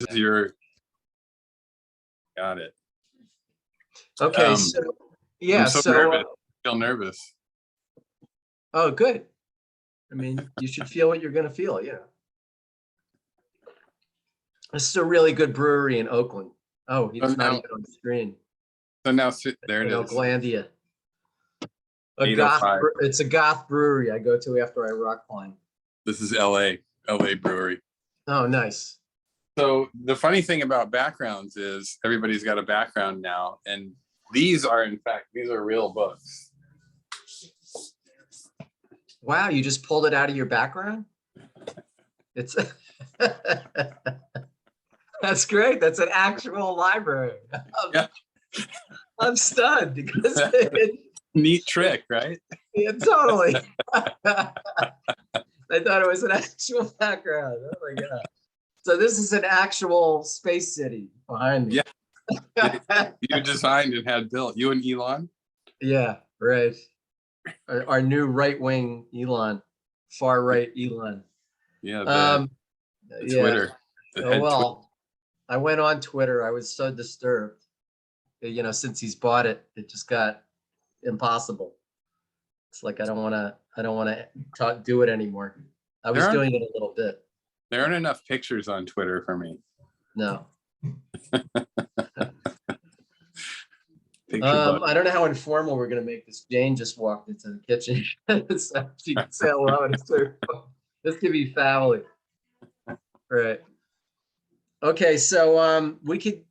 is your, got it. Okay, so yeah, I'm so nervous. I feel nervous. Oh, good. I mean, you should feel what you're going to feel. Yeah. This is a really good brewery in Oakland. Oh, it's not even on the screen. So now there it is. Oaklandia. It's a goth brewery I go to after I rock climb. This is LA brewery. Oh, nice. So the funny thing about backgrounds is everybody's got a background now, and these are real books. Wow, you just pulled it out of your background? It's that's great. That's an actual library. I'm stunned because neat trick, right? Yeah, totally. I thought it was an actual background. Oh my God. So this is an actual space city behind me. Yeah. You designed and had built. You and Elon? Yeah, right. Our new right-wing Elon, far right Elon. Yeah, the Twitter. Well, I went on Twitter. I was so disturbed. Since he's bought it, it just got impossible. It's like I don't want to do it anymore. I was doing it a little bit. There aren't enough pictures on Twitter for me. No. I don't know how informal we're gonna make this. Jane just walked into the kitchen, so she can say hello to her. This could be family, right? Okay, so we could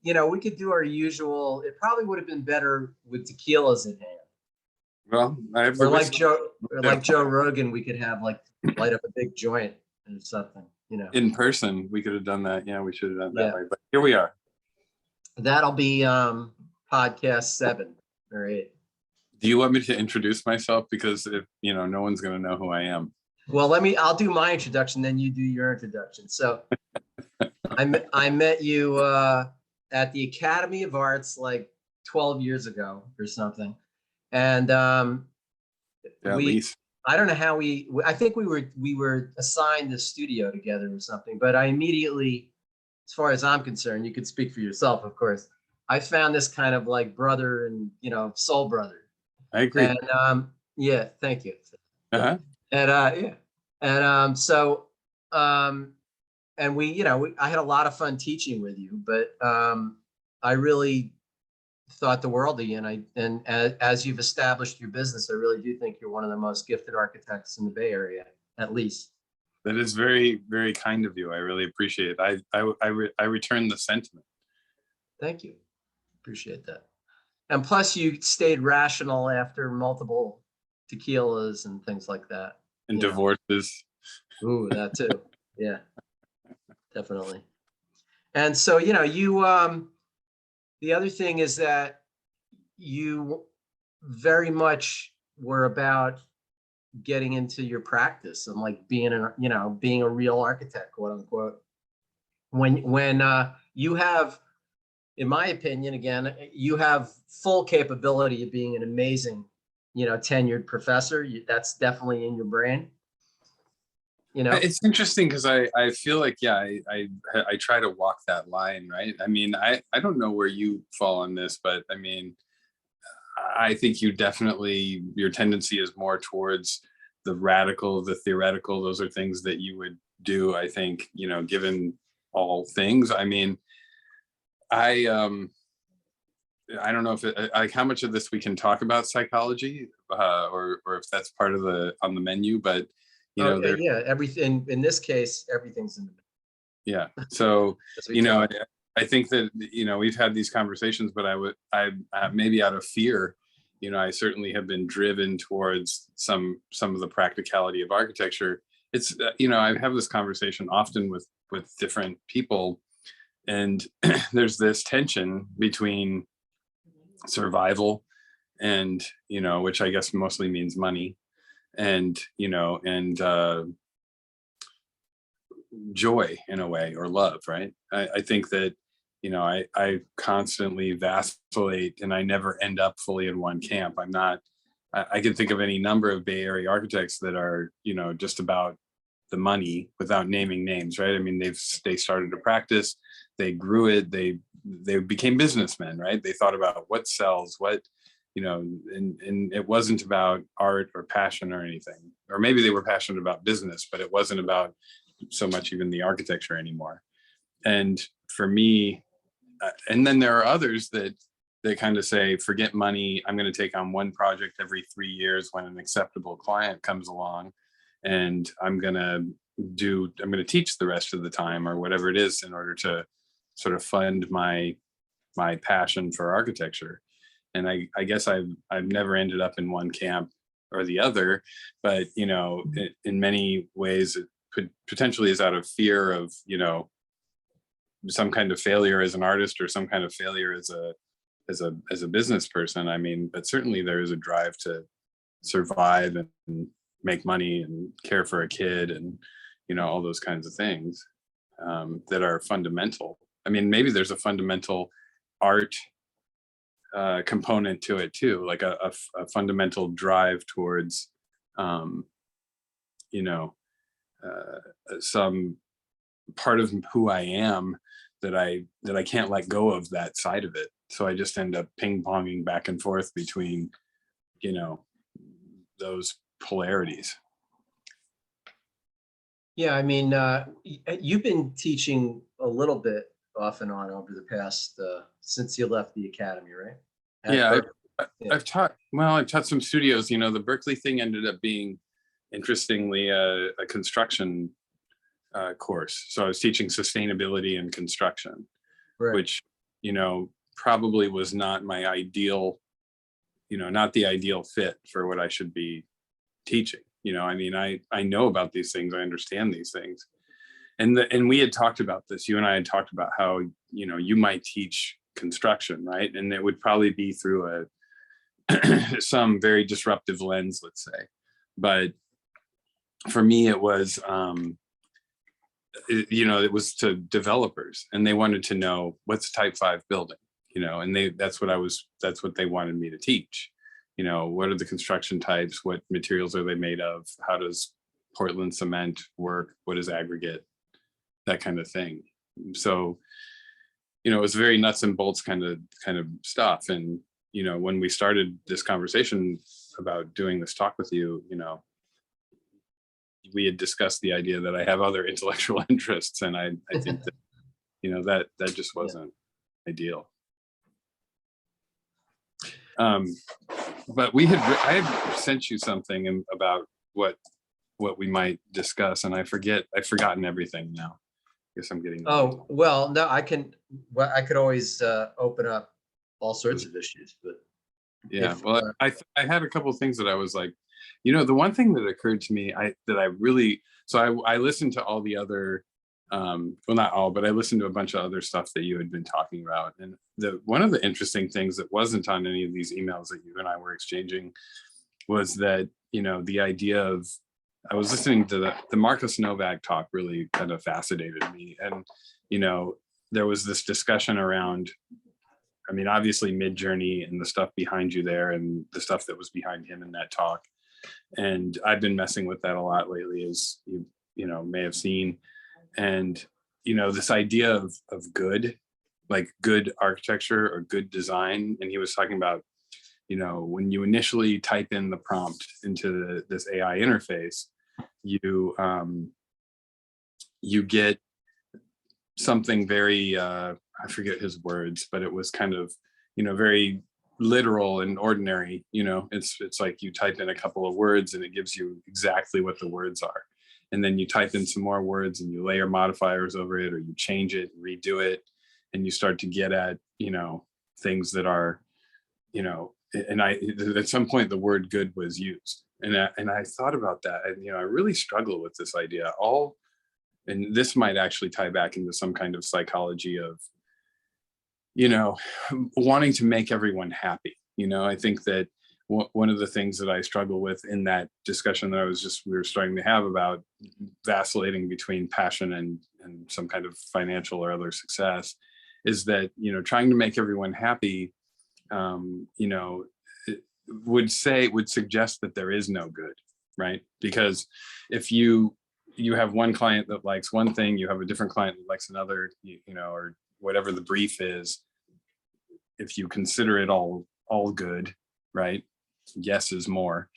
do our usual. It probably would have been better with tequilas in hand. Well, I have like Joe Rogan, we could have light up a big joint or something. In person, we could have done that. Yeah, we should have done that way. But here we are. That'll be podcast 7 or 8. Do you want me to introduce myself? Because if no one's going to know who I am. Well, I'll do my introduction, then you do your introduction. So I met you at the Academy of Arts like 12 years ago or something. And I don't know how I think we were assigned the studio together or something, but I immediately, as far as I'm concerned, you could speak for yourself, of course, I found this kind of like brother and, soul brother. I agree. And yeah, thank you. Uh-huh. And and I had a lot of fun teaching with you, but I really thought the world of you, and as you've established your business, I really do think you're one of the most gifted architects in the Bay Area, at least. That is very, very kind of you. I really appreciate it. I return the sentiment. Thank you. Appreciate that. And plus you stayed rational after multiple tequilas and things like that. And divorces. Ooh, that too. Yeah, definitely. And so, the other thing is that you very much were about getting into your practice and like being a real architect, quote unquote. When you have, in my opinion, again, you have full capability of being an amazing, tenured professor. That's definitely in your brain. It's interesting because I feel like, I try to walk that line, right? I mean, I don't know where you fall on this, but I mean, I think your tendency is more towards the radical, the theoretical. Those are things that you would do, I think, given all things. I mean, I don't know if how much of this we can talk about psychology or if that's part of on the menu, but everything in this case, everything's in the menu. Yeah. So, I think that, we've had these conversations, but I maybe out of fear, I certainly have been driven towards some of the practicality of architecture. It's, I have this conversation often with different people, and there's this tension between survival and, which I guess mostly means money, and, joy in a way, or love, right? I think that, I constantly vacillate and I never end up fully in one camp. I can think of any number of Bay Area architects that are, just about the money without naming names, right? I mean, they started a practice, they grew it, they became businessmen, right? They thought about what sells, what, and it wasn't about art or passion or anything. Or maybe they were passionate about business, but it wasn't about so much even the architecture anymore. And for me, and then there are others that kind of say, forget money, I'm going to take on one project every 3 years when an acceptable client comes along, and I'm going to teach the rest of the time or whatever it is in order to sort of fund my passion for architecture. And I guess I've never ended up in one camp or the other, but in many ways it potentially is out of fear of some kind of failure as an artist or some kind of failure as a business person. I mean, but certainly there is a drive to survive and make money and care for a kid and all those kinds of things that are fundamental. I mean, maybe there's a fundamental art component to it too, like a fundamental drive towards some part of who I am that I can't let go of that side of it. So I just end up ping-ponging back and forth between those polarities. Yeah, I mean, you've been teaching a little bit off and on over the past since you left the academy, right? I've taught some studios. The Berkeley thing ended up being, interestingly, a construction course. So I was teaching sustainability and construction, right, which probably was not my ideal, not the ideal fit for what I should be teaching. I mean, I know about these things, I understand these things, and we had talked about this. You and I had talked about how you might teach construction, right? And it would probably be through some very disruptive lens, let's say. But for me, it was it was to developers, and they wanted to know what's type 5 building, and that's what they wanted me to teach. What are the construction types? What materials are they made of? How does Portland cement work? What is aggregate? That kind of thing. So, it was very nuts and bolts kind of stuff. And, when we started this conversation about doing this talk with you, we had discussed the idea that I have other intellectual interests. And I think that, that just wasn't ideal. But I had sent you something about what we might discuss, and I've forgotten everything now. I guess I'm getting. Oh, well, no, I could always open up all sorts of issues, but yeah, I had a couple of things that I was like, the one thing that occurred to me, I listened to all the other, well, not all, but I listened to a bunch of other stuff that you had been talking about. And one of the interesting things that wasn't on any of these emails that you and I were exchanging was that, the idea of, I was listening to the Marcus Novak talk really kind of fascinated me. And, there was this discussion around, I mean, obviously Midjourney and the stuff behind you there and the stuff that was behind him in that talk. And I've been messing with that a lot lately, as you may have seen. And, this idea of good, like good architecture or good design. And he was talking about, when you initially type in the prompt into this AI interface, you get something very, I forget his words, but it was kind of, very literal and ordinary. It's like you type in a couple of words and it gives you exactly what the words are. And then you type in some more words and you layer modifiers over it, or you change it, redo it, and you start to get at, things that are, and at some point the word good was used. And I thought about that, and, I really struggle with this idea and this might actually tie back into some kind of psychology of, wanting to make everyone happy. I think that one of the things that I struggle with in that discussion that we were starting to have about vacillating between passion and some kind of financial or other success is that, trying to make everyone happy, would suggest that there is no good, right? Because if you have one client that likes one thing, you have a different client that likes another, or whatever the brief is, if you consider it all good, right? Yes is more,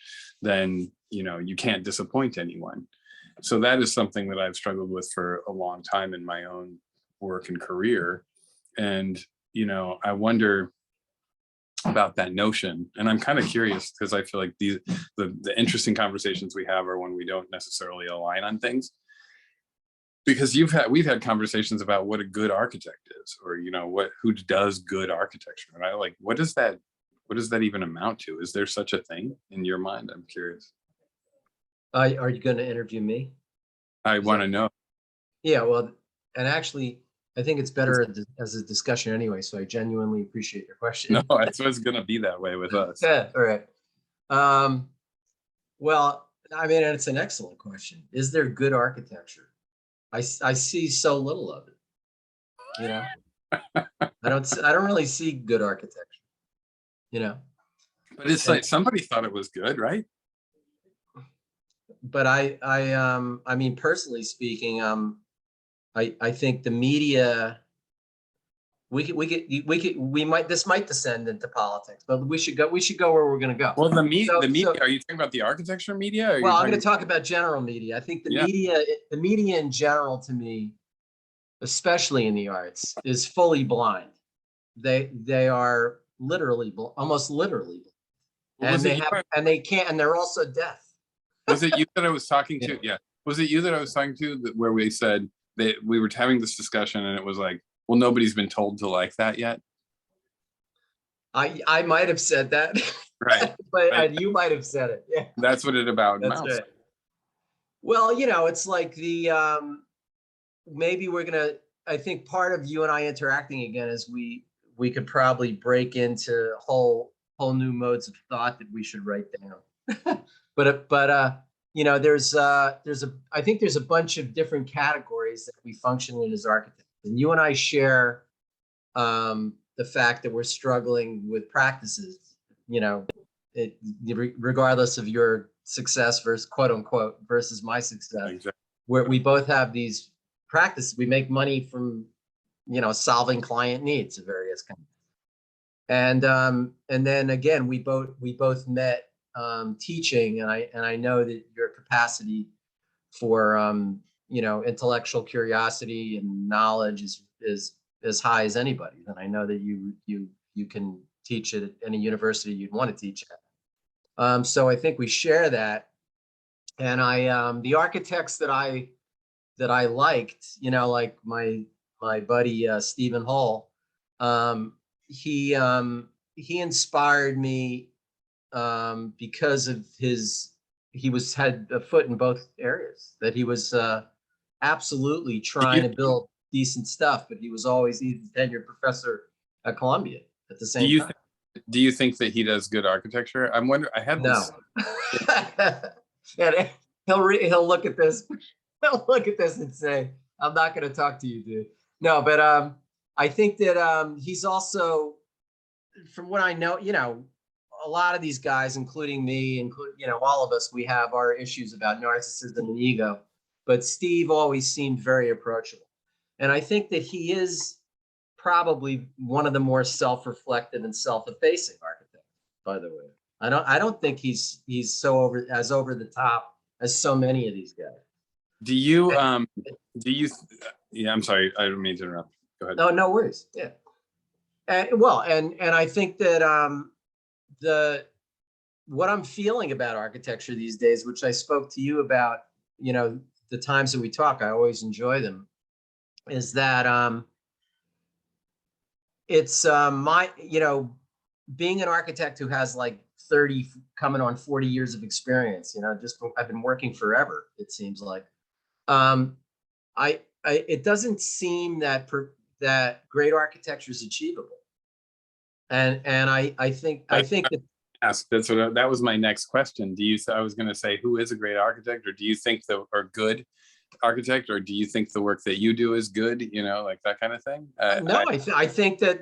then, you can't disappoint anyone. So that is something that I've struggled with for a long time in my own work and career. And, I wonder about that notion. And I'm kind of curious because I feel like the interesting conversations we have are when we don't necessarily align on things. Because we've had conversations about what a good architect is, or, who does good architecture. And I like, what does that even amount to? Is there such a thing in your mind? I'm curious. Are you going to interview me? I want to know. Yeah, well, and actually, I think it's better as a discussion anyway. So I genuinely appreciate your question. No, that's what's going to be that way with us. Yeah, all right. Well, I mean, it's an excellent question. Is there good architecture? I see so little of it. I don't really see good architecture. But it's like somebody thought it was good, right? But I mean, personally speaking, I think the media, this might descend into politics, but we should go where we're going to go. Well, the media, are you talking about the architecture media? Well, I'm going to talk about general media. I think the media in general, to me, especially in the arts, is fully blind. They are almost literally, and they're also deaf. Was it you that I was talking to? Yeah. Was it you that I was talking to where we said that we were having this discussion and it was like, well, nobody's been told to like that yet? I might have said that. Right. But right. You might have said it. Yeah. That's what it about. That's right. Well, it's like maybe we're going to, I think part of you and I interacting again is we could probably break into whole new modes of thought that we should write down. But I think there's a bunch of different categories that we function in as architects, and you and I share the fact that we're struggling with practices, regardless of your success versus quote unquote versus my success. Exactly. Where we both have these practices, we make money from solving client needs of various kinds, and then again we both met teaching, and I know that your capacity for intellectual curiosity and knowledge is as high as anybody. And I know that you can teach at any university you'd want to teach at. So I think we share that. And the architects that I liked, like my buddy Stephen Hall, he inspired me because of he had a foot in both areas, that he was absolutely trying to build decent stuff, but he was always a tenured professor at Columbia at the same time. Do you think that he does good architecture? I'm wondering. I have no. And he'll look at this. He'll look at this and say, "I'm not going to talk to you, dude." No, but I think that he's also, from what I know, a lot of these guys, including me, all of us, we have our issues about narcissism and ego. But Steve always seemed very approachable. And I think that he is probably one of the more self-reflective and self-effacing architects, by the way. I don't think he's so over the top as so many of these guys. Do you yeah, I'm sorry, I don't mean to interrupt. Go ahead. No worries. Yeah. And I think that what I'm feeling about architecture these days, which I spoke to you about, the times that we talk, I always enjoy them, is that it's being an architect who has like 30 coming on 40 years of experience, I've been working forever, it seems like. It doesn't seem that great architecture is achievable. And I think that that was my next question. I was going to say, who is a great architect, or do you think or good architect, or do you think the work that you do is good, like that kind of thing? No, I think that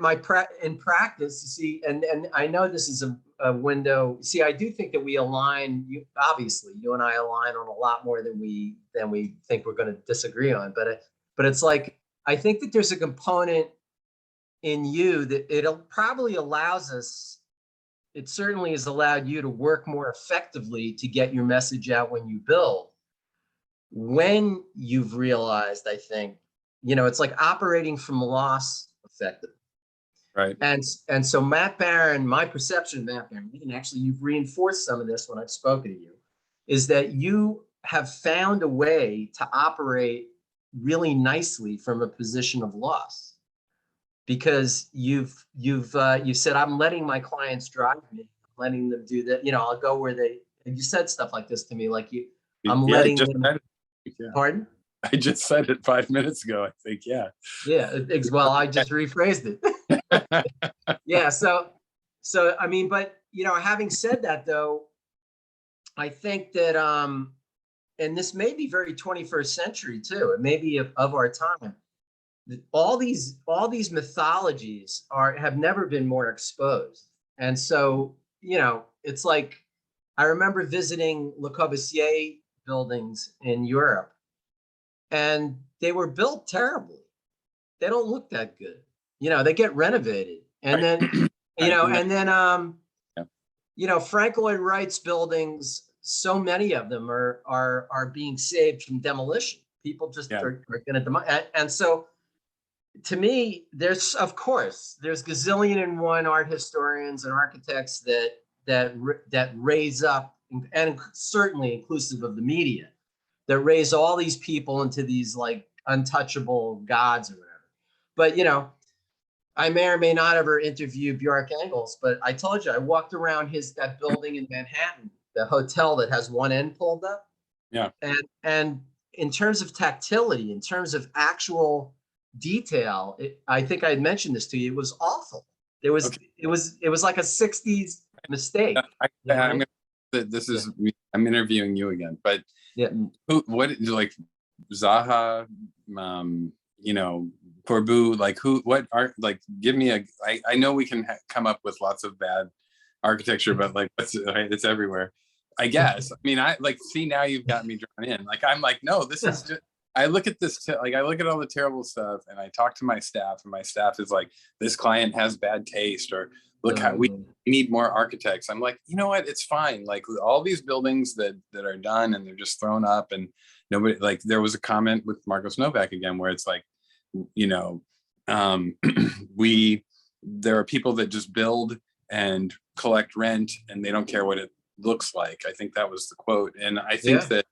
in practice, see, and I know this is a window. See, I do think that we align. Obviously, you and I align on a lot more than we think we're going to disagree on. But it's like, I think that there's a component in you that it'll probably allows us, it certainly has allowed you to work more effectively to get your message out when you build. When you've realized, I think, it's like operating from loss effectively. Right. And so Matt Baran, my perception of Matt Baran, and actually you've reinforced some of this when I've spoken to you, is that you have found a way to operate really nicely from a position of loss, because you've said, I'm letting my clients drive me, I'm letting them do that. I'll go where they. You said stuff like this to me, like I'm letting them. Yeah. Pardon? I just said it 5 minutes ago, I think. Yeah. Yeah. Well, I just rephrased it. Yeah. So I mean, but having said that, though, I think that and this may be very 21st century too. It may be of our time. All these mythologies have never been more exposed, and so it's like, I remember visiting Le Corbusier buildings in Europe, and they were built terribly. They don't look that good. They get renovated, and then Frank Lloyd Wright's buildings, so many of them are being saved from demolition. People just are going to demolish, and so to me, there's gazillion and one art historians and architects that raise up, and certainly inclusive of the media, that raise all these people into these like untouchable gods or whatever. But I may or may not ever interview Bjork Engels, but I told you I walked around that building in Manhattan, the hotel that has one end pulled up. Yeah. And in terms of tactility, in terms of actual detail, I think I had mentioned this to you. It was awful. It was like a 60s mistake. I'm interviewing you again, but what like Zaha, Corbu, like what art, like give me I know we can come up with lots of bad architecture, but like it's everywhere, I guess. I mean, I like, see, now you've got me drawn in. Like, I'm like, no, this is just, I look at this, like, I look at all the terrible stuff and I talk to my staff, and my staff is like, this client has bad taste, or look how we need more architects. I'm like, you know what? It's fine. Like all these buildings that are done and they're just thrown up, and nobody, like, there was a comment with Marcos Novak again, where it's like, there are people that just build and collect rent and they don't care what it looks like. I think that was the quote. And I think that,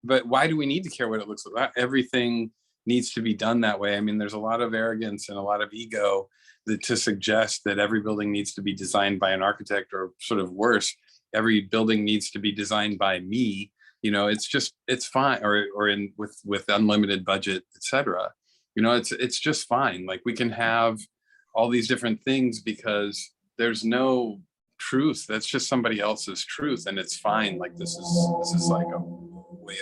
but why do we need to care what it looks like? Everything needs to be done that way. I mean, there's a lot of arrogance and a lot of ego to suggest that every building needs to be designed by an architect, or sort of worse, every building needs to be designed by me. It's fine, or with unlimited budget, etc. It's just fine. Like, we can have all these different things because there's no truth. That's just somebody else's truth, and it's fine. Like, this is like a way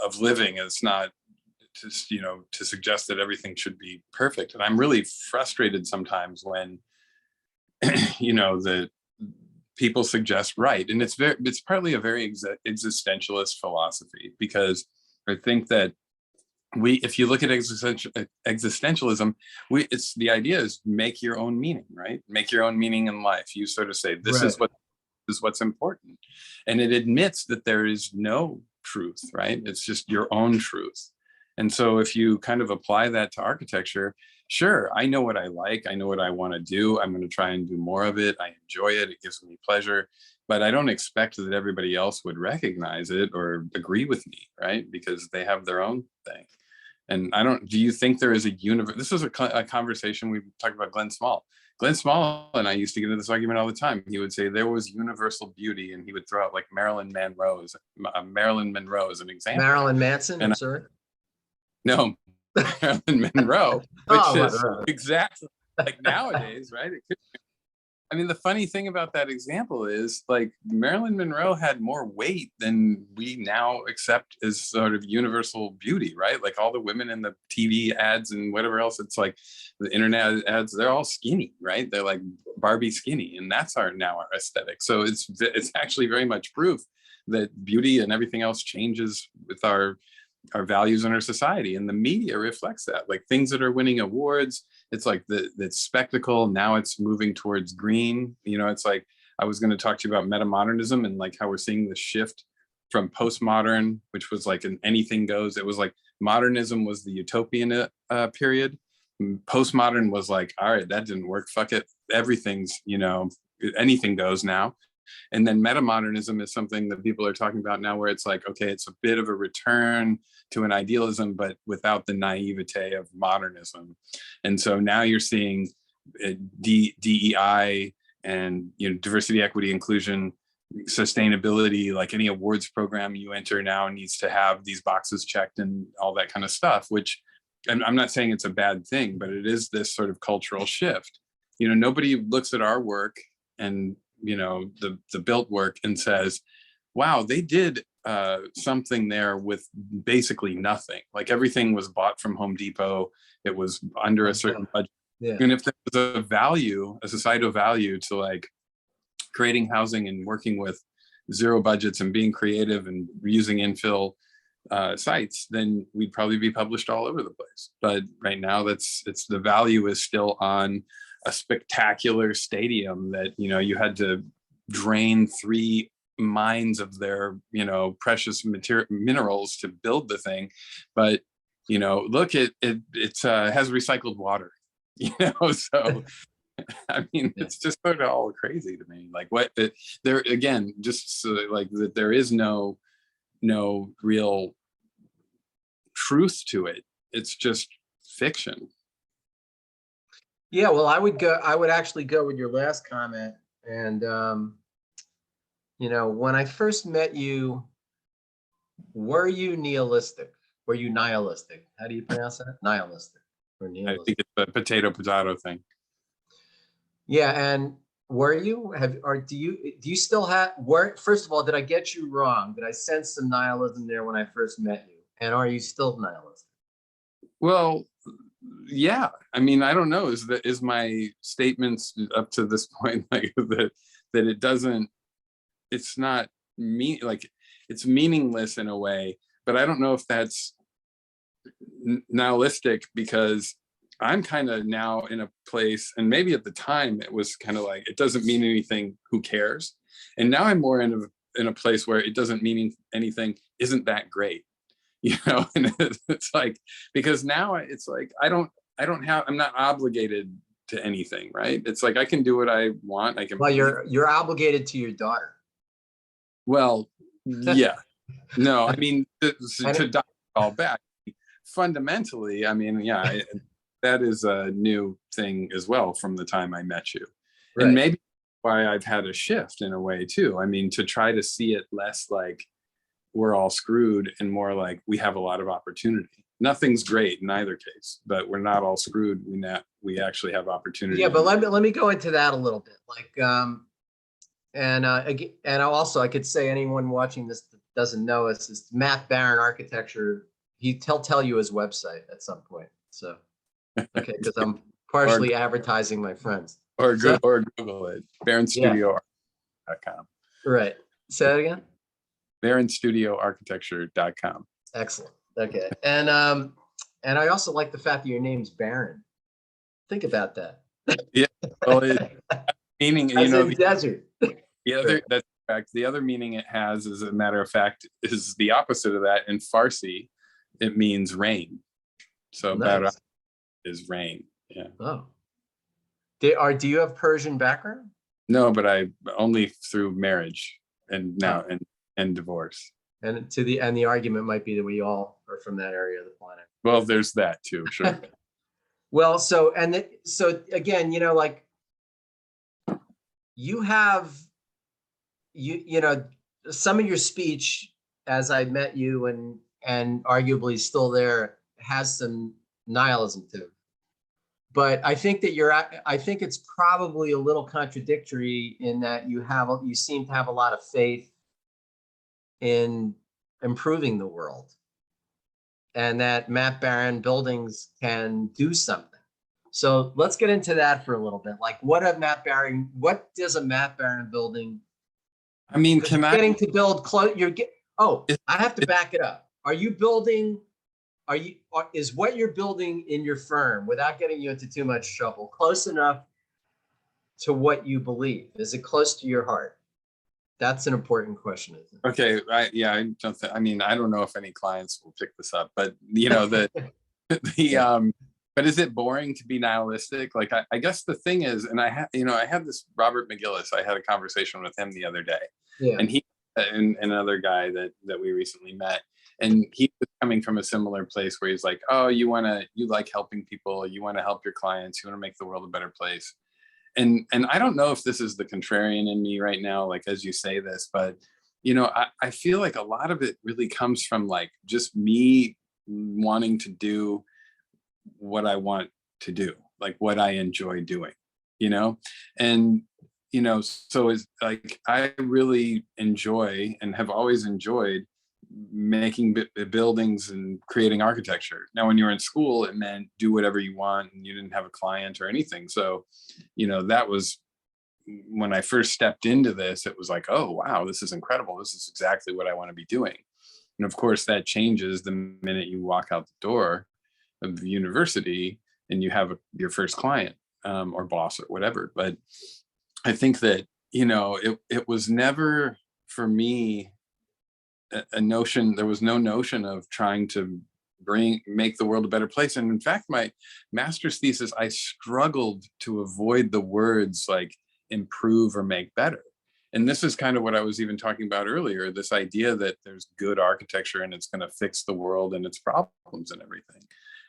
of living. It's not just to suggest that everything should be perfect. And I'm really frustrated sometimes when that people suggest right, and it's partly a very existentialist philosophy, because I think that if you look at existentialism, it's the idea is make your own meaning, right? Make your own meaning in life. You sort of say, this is what's important, and it admits that there is no truth, right? It's just your own truth. And so if you kind of apply that to architecture, sure, I know what I like, I know what I want to do, I'm going to try and do more of it, I enjoy it, it gives me pleasure, but I don't expect that everybody else would recognize it or agree with me, right? Because they have their own thing. And do you think there is a universe? This was a conversation we talked about Glenn Small. Glenn Small and I used to get into this argument all the time. He would say there was universal beauty, and he would throw out like Marilyn Monroe as an example. Marilyn Manson, I'm sorry. No, Marilyn Monroe, which is exactly like nowadays, right? I mean, the funny thing about that example is, like, Marilyn Monroe had more weight than we now accept as sort of universal beauty, right? Like, all the women in the TV ads and whatever else, it's like the internet ads, they're all skinny, right? They're like Barbie skinny, and that's our aesthetic. So it's actually very much proof that beauty and everything else changes with our our values in our society, and the media reflects that. Like things that are winning awards, it's like the spectacle. Now it's moving towards green. You know, it's like I was going to talk to you about metamodernism and like how we're seeing the shift from postmodern, which was like an anything goes. It was like modernism was the utopian period. Postmodern was like, all right, that didn't work. Fuck it. Everything's, you know, anything goes now. And then metamodernism is something that people are talking about now, where it's like, okay, it's a bit of a return to an idealism, but without the naivete of modernism. And so now you're seeing DEI and, you know, diversity, equity, inclusion, sustainability. Like any awards program you enter now needs to have these boxes checked and all that kind of stuff, which I'm not saying it's a bad thing, but it is this sort of cultural shift. You know, nobody looks at our work and, you know, the built work and says, wow, they did something there with basically nothing. Like everything was bought from Home Depot. It was under a certain budget. Yeah. And if there was a value, a societal value to like creating housing and working with zero budgets and being creative and using infill sites, then we'd probably be published all over the place. But right now, it's the value is still on a spectacular stadium that, you know, you had to drain 3 mines of their, you know, precious minerals to build the thing. But, you know, look, it has recycled water, you know, so I mean, it's just sort of all crazy to me. Like what there again, just so like that there is no real truth to it. It's just fiction. Yeah, well, I would actually go with your last comment. And, you know, when I first met you, were you nihilistic? Were you nihilistic? How do you pronounce that? Nihilistic or nihilistic? I think it's a potato thing. Yeah, and were you? Do you still have? First of all, did I get you wrong? Did I sense some nihilism there when I first met you? And are you still nihilistic? Well, yeah. I mean, I don't know. Is my statements up to this point like that it doesn't? It's not like it's meaningless in a way, but I don't know if that's nihilistic because I'm kind of now in a place, and maybe at the time it was kind of like, it doesn't mean anything, who cares? And now I'm more in a place where it doesn't mean anything, isn't that great? You know, and it's like, because now it's like, I'm not obligated to anything, right? It's like, I can do what I want. I can. Well, you're obligated to your daughter. Well, yeah, no, I mean, to dial all back, fundamentally, I mean, yeah, that is a new thing as well from the time I met you. Right. And maybe why I've had a shift in a way too. I mean, to try to see it less like we're all screwed and more like we have a lot of opportunity. Nothing's great in either case, but we're not all screwed. We actually have opportunity. Yeah, but let me go into that a little bit. Like, and also I could say anyone watching this that doesn't know us is Matt Baran Architecture. He'll tell you his website at some point. So, okay, because I'm partially advertising my friends. Or Google it. BaranStudioArchitecture.com. Right. Say that again. BaranStudioArchitecture.com. Excellent. Okay. And I also like the fact that your name's Baran. Think about that. Yeah. Well, meaning, you know, the desert. That's correct. The other meaning it has, as a matter of fact, is the opposite of that. In Farsi, it means rain. So nice. Baran is rain. Yeah. Oh. Do you have Persian background? No, but I only through marriage and now and divorce. And the argument might be that we all are from that area of the planet. Well, there's that too, sure. Well, so again, you know, like you have you know, some of your speech as I met you and arguably still there has some nihilism to it. But I think that I think it's probably a little contradictory in that you seem to have a lot of faith in improving the world, and that Matt Baran buildings can do something. So let's get into that for a little bit. Like, what does a Matt Baran building? I mean, getting to build close? I have to back it up. are you building, is what you're building in your firm, without getting you into too much trouble, close enough to what you believe? Is it close to your heart? That's an important question, isn't it? Okay, I don't think, I mean, I don't know if any clients will pick this up, but you know, but is it boring to be nihilistic? Like, I guess the thing is, and I had this Robert McGillis, I had a conversation with him the other day, Yeah. and he, and another guy that we recently met, and he was coming from a similar place where he's like, oh, you like helping people, you want to help your clients, you want to make the world a better place. And I don't know if this is the contrarian in me right now, like as you say this, but you know, I feel like a lot of it really comes from like just me wanting to do what I want to do, like what I enjoy doing, you know? And, you know, so it's like, I really enjoy and have always enjoyed making buildings and creating architecture. Now, when you were in school, it meant do whatever you want and you didn't have a client or anything. So, you know, that was when I first stepped into this, it was like, oh, wow, this is incredible. This is exactly what I want to be doing. And of course, that changes the minute you walk out the door of the university and you have your first client, or boss or whatever. But I think that, you know, it was never for me a notion, there was no notion of trying to make the world a better place. And in fact, my master's thesis, I struggled to avoid the words like improve or make better. And this is kind of what I was even talking about earlier, this idea that there's good architecture and it's going to fix the world and its problems and everything.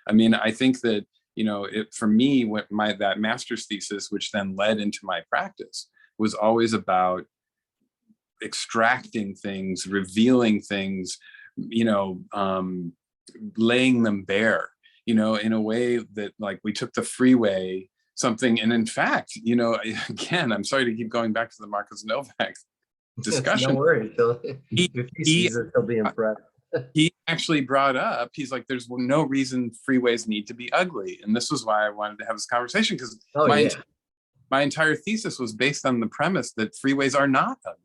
I mean, I think that, you know, for me, what that master's thesis, which then led into my practice, was always about extracting things, revealing things, you know, laying them bare, you know, in a way that like we took the freeway something. And in fact, you know, again, I'm sorry to keep going back to the Marcus Novak discussion. No worries. He'll be impressed. He actually brought up, he's like, there's no reason freeways need to be ugly. And this was why I wanted to have this conversation, because my entire thesis was based on the premise that freeways are not ugly.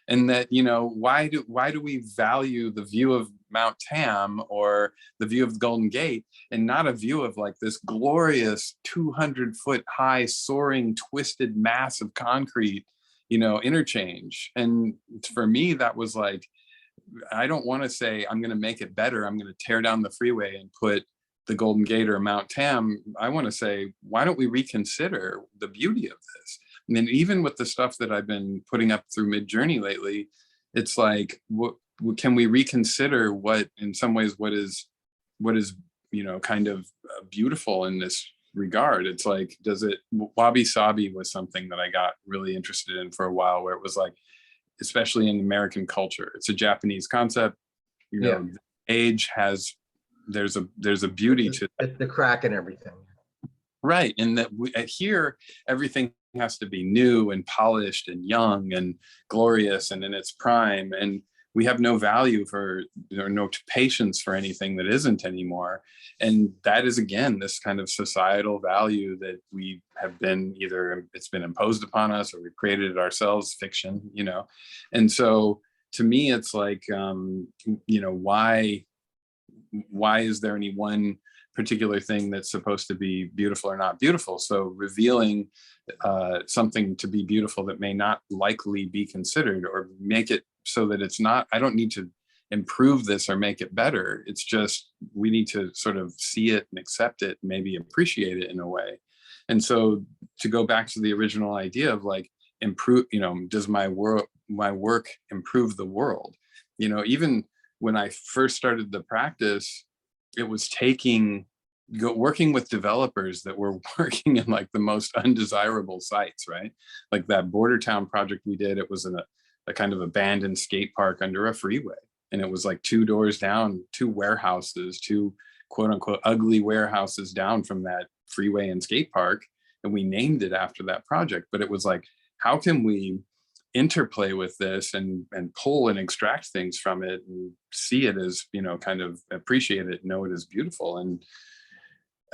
And that, you know, why do we value the view of Mount Tam or the view of the Golden Gate and not a view of like this glorious 200-foot high soaring twisted mass of concrete, you know, interchange? And for me, that was like, I don't want to say I'm going to make it better, I'm going to tear down the freeway and put the Golden Gate or Mount Tam. I want to say, why don't we reconsider the beauty of this? And then even with the stuff that I've been putting up through Midjourney lately, it's like, what can we reconsider what, in some ways, what is, you know, kind of beautiful in this regard? It's like, wabi sabi was something that I got really interested in for a while, where it was like, especially in American culture, it's a Japanese concept, you know, age has, there's a beauty to the crack and everything. Right. And that here, everything has to be new and polished and young and glorious and in its prime. And we have no value for, or no patience for anything that isn't anymore. And that is, again, this kind of societal value that we have been, either it's been imposed upon us or we've created it ourselves, fiction, you know. And so to me, it's like, you know, why is there any one particular thing that's supposed to be beautiful or not beautiful? So revealing something to be beautiful that may not likely be considered, or make it so that it's not, I don't need to improve this or make it better. It's just, we need to sort of see it and accept it, maybe appreciate it in a way. And so to go back to the original idea of like, improve, you know, does my work improve the world? You know, even when I first started the practice, it was working with developers that were working in like the most undesirable sites, right? Like that Border Town project we did, it was in a kind of abandoned skate park under a freeway. And it was like 2 doors down, 2 warehouses, 2 quote unquote ugly warehouses down from that freeway and skate park. And we named it after that project. But it was like, how can we interplay with this and pull and extract things from it and see it as, you know, kind of appreciate it, know it as beautiful? And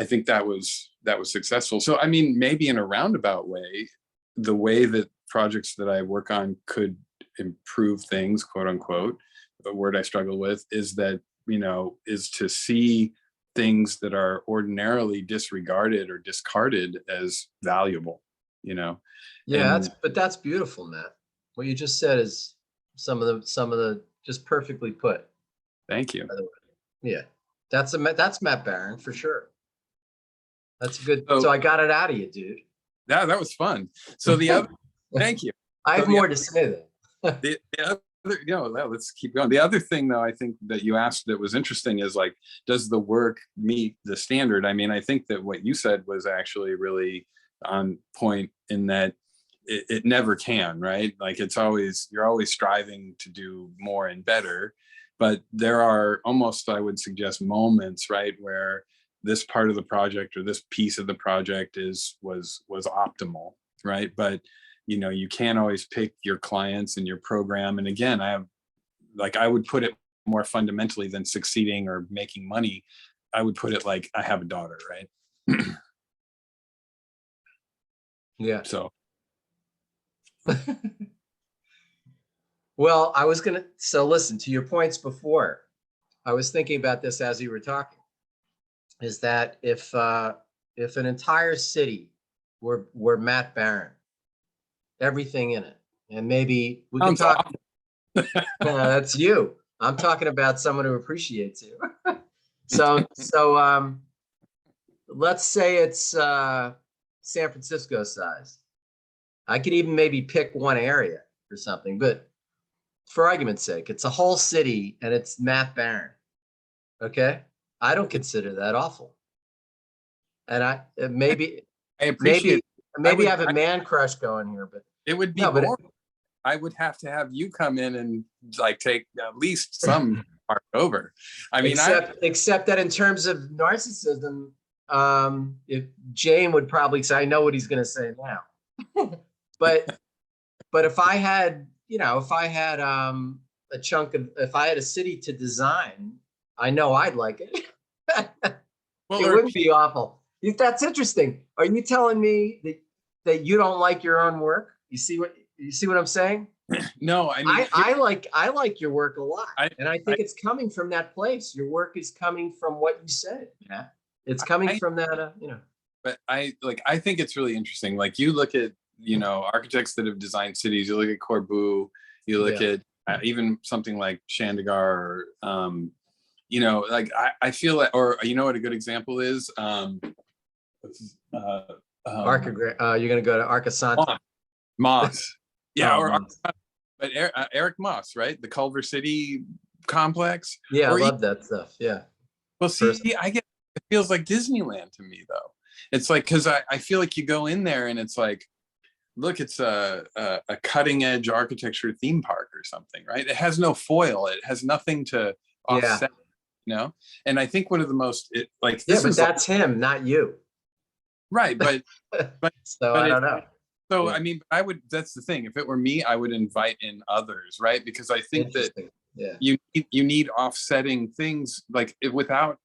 I think that was successful. So, I mean, maybe in a roundabout way, the way that projects that I work on could improve things, quote unquote, a word I struggle with, is that is to see things that are ordinarily disregarded or discarded as valuable, Yeah, and that's beautiful, Matt. What you just said is some of the just perfectly put. thank you. By the way. Yeah, that's Matt Baran for sure. That's good. So I got it out of you, dude. Yeah, that was fun. So the other, thank you. I have more to say then. The other, let's keep going. The other thing, though, I think that you asked that was interesting is like, does the work meet the standard? I mean, I think that what you said was actually really on point in that it never can, right? Like you're always striving to do more and better, but there are almost, I would suggest, moments, right, where this part of the project or this piece of the project was optimal, right? But you can't always pick your clients and your program. And again, I would put it more fundamentally than succeeding or making money. I would put it like I have a daughter, right? Yeah. So. Well, so listen to your points before. I was thinking about this as you were talking, is that if an entire city were Matt Baran, everything in it, and maybe we can talk. That's you. I'm talking about someone who appreciates you. So let's say it's San Francisco size. I could even maybe pick one area or something, but for argument's sake, it's a whole city and it's Matt Baran. Okay, I don't consider that awful, and I appreciate. Maybe I have a man crush going here, but it would be boring. I would have to have you come in and like take at least some part over. I mean, except that in terms of narcissism, if Jane would probably say, I know what he's going to say now, but if I had, if I had if I had a city to design, I know I'd like it. Well, it wouldn't be awful. That's interesting. Are you telling me that you don't like your own work? You see what I'm saying? No, I mean, I like your work a lot, and I think it's coming from that place. Your work is coming from what you said. Yeah, it's coming from that. But I think it's really interesting. Like you look at architects that have designed cities. You look at Corbu. You look at even something like Chandigarh. Or, like I feel like, or what a good example is. You're gonna go to Arcasanta. Moss. Yeah, but Eric Moss, right? The Culver City complex. Yeah, I love that stuff. Yeah. Well, see, it feels like Disneyland to me, though. It's like, because I feel like you go in there and it's like, look, it's a cutting edge architecture theme park or something, right? It has no foil. It has nothing to offset, And I think one of the most but that's him, not you. Right, but I don't know. So, I mean, that's the thing. If it were me, I would invite in others, right? Because I think that you need offsetting things, like without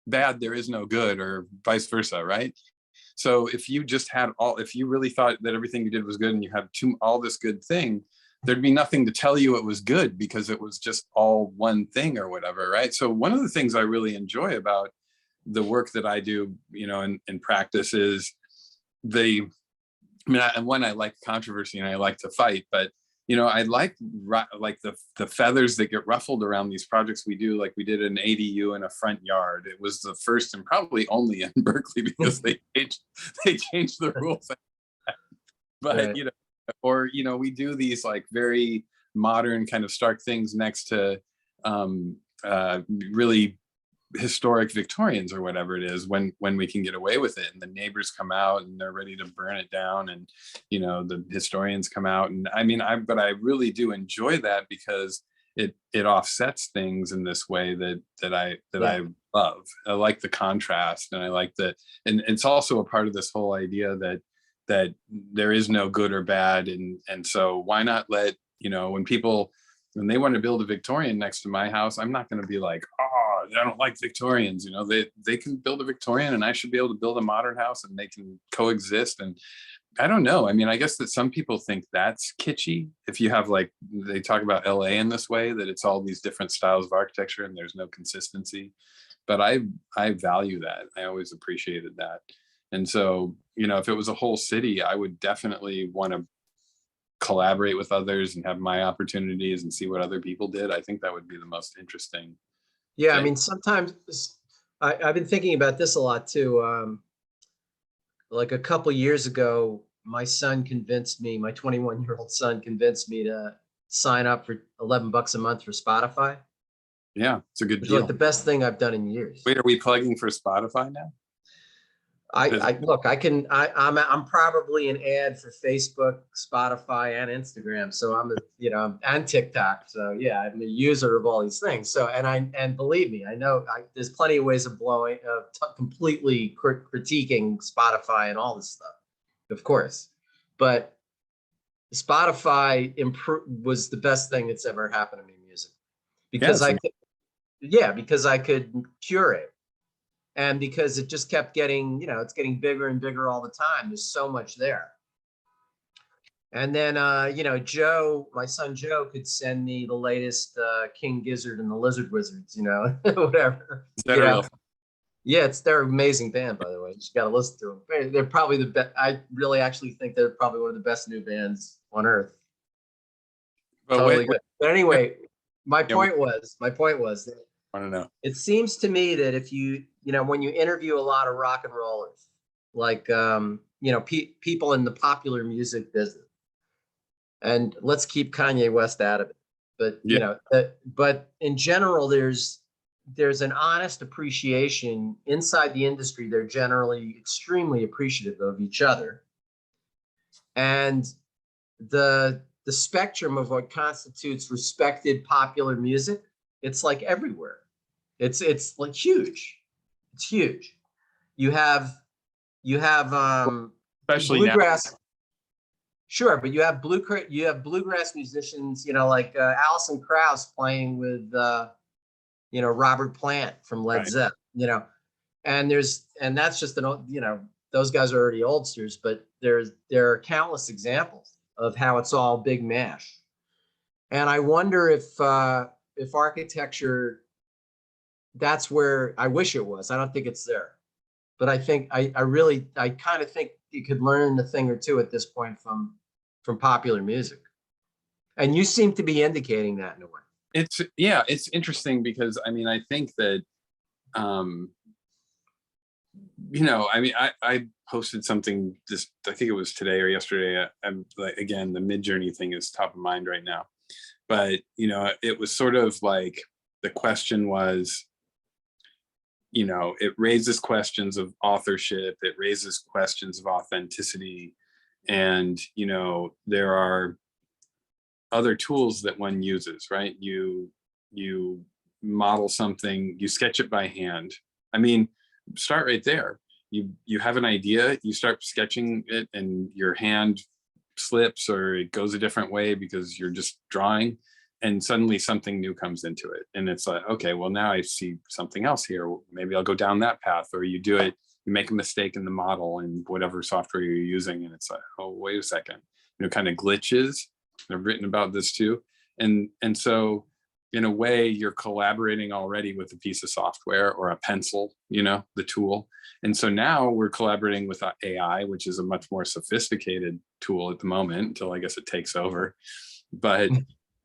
bad, there is no good, or vice versa, right? So if you just had if you really thought that everything you did was good and you had all this good thing, there'd be nothing to tell you it was good because it was just all one thing or whatever, right? So one of the things I really enjoy about the work that I do, in practice is I like controversy and I like to fight, but I like the feathers that get ruffled around these projects we do. Like we did an ADU in a front yard. It was the first and probably only in Berkeley because they changed the rules. But right. We do these like very modern kind of stark things next to really historic Victorians or whatever it is, when we can get away with it, and the neighbors come out and they're ready to burn it down, and the historians come out, and I really do enjoy that because it offsets things in this way that I love. I like the contrast, and I like that, and it's also a part of this whole idea that there is no good or bad, and so why not let when they want to build a Victorian next to my house, I'm not going to be like, oh, I don't like Victorians. They can build a Victorian, and I should be able to build a modern house, and they can coexist. And I don't know. I mean, I guess that some people think that's kitschy. If you have like, they talk about LA in this way, that it's all these different styles of architecture and there's no consistency. But I value that. I always appreciated that. And so, you know, if it was a whole city, I would definitely want to collaborate with others and have my opportunities and see what other people did. I think that would be the most interesting Yeah, I thing. mean, sometimes I've been thinking about this a lot too. Like a couple years ago, my 21-year-old son convinced me to sign up for $11 a month for Spotify. Yeah, it's a good Which is deal. like the best thing I've done in years. Wait, are we plugging for Spotify now? Look, I'm probably an ad for Facebook, Spotify, and Instagram. So and TikTok. So yeah, I'm a user of all these things. So, and believe me, I know there's plenty of ways of completely critiquing Spotify and all this stuff, of course. But Spotify was the best thing that's ever happened to me in music, because because I could curate. And because it just kept getting, it's getting bigger and bigger all the time. There's so much there. And then, Joe, my son Joe, could send me the latest King Gizzard and the Lizard Wizards, whatever. Is that real? Yeah, they're an amazing band, by the way. You just got to listen to them. They're probably the best. I really actually think they're probably one of the best new bands on earth. But totally good. But anyway, my point was that I don't know. it seems to me that if when you interview a lot of rock and rollers, like, people in the popular music business, and let's keep Kanye West out of it. But, but in general, there's an honest appreciation inside the industry. They're generally extremely appreciative of each other. And the spectrum of what constitutes respected popular music, it's like everywhere. It's like huge. It's huge. You have especially bluegrass. now. Sure, but you have bluegrass musicians, like Alison Krauss playing with Robert Plant from Led Zeppelin, and that's just those guys are already oldsters, but there are countless examples of how it's all big mash. And I wonder if architecture, that's where I wish it was. I don't think it's there, but I think I kind of think you could learn a thing or two at this point from popular music. And you seem to be indicating that in a way. It's interesting because I think that I posted something just, I think it was today or yesterday. I'm like, again, the Midjourney thing is top of mind right now, but it was sort of like the question was, it raises questions of authorship, it raises questions of authenticity, and there are other tools that one uses, right? You model something, you sketch it by hand. Start right there. You have an idea, you start sketching it, and your hand slips or it goes a different way because you're just drawing, and suddenly something new comes into it, and it's like, okay, well, now I see something else here, maybe I'll go down that path. Or you make a mistake in the model and whatever software you're using, and it's like, oh, wait a second, kind of glitches. I've written about this too. And so in a way, you're collaborating already with a piece of software or a pencil, the tool. And so now we're collaborating with AI, which is a much more sophisticated tool at the moment, until I guess it takes over. But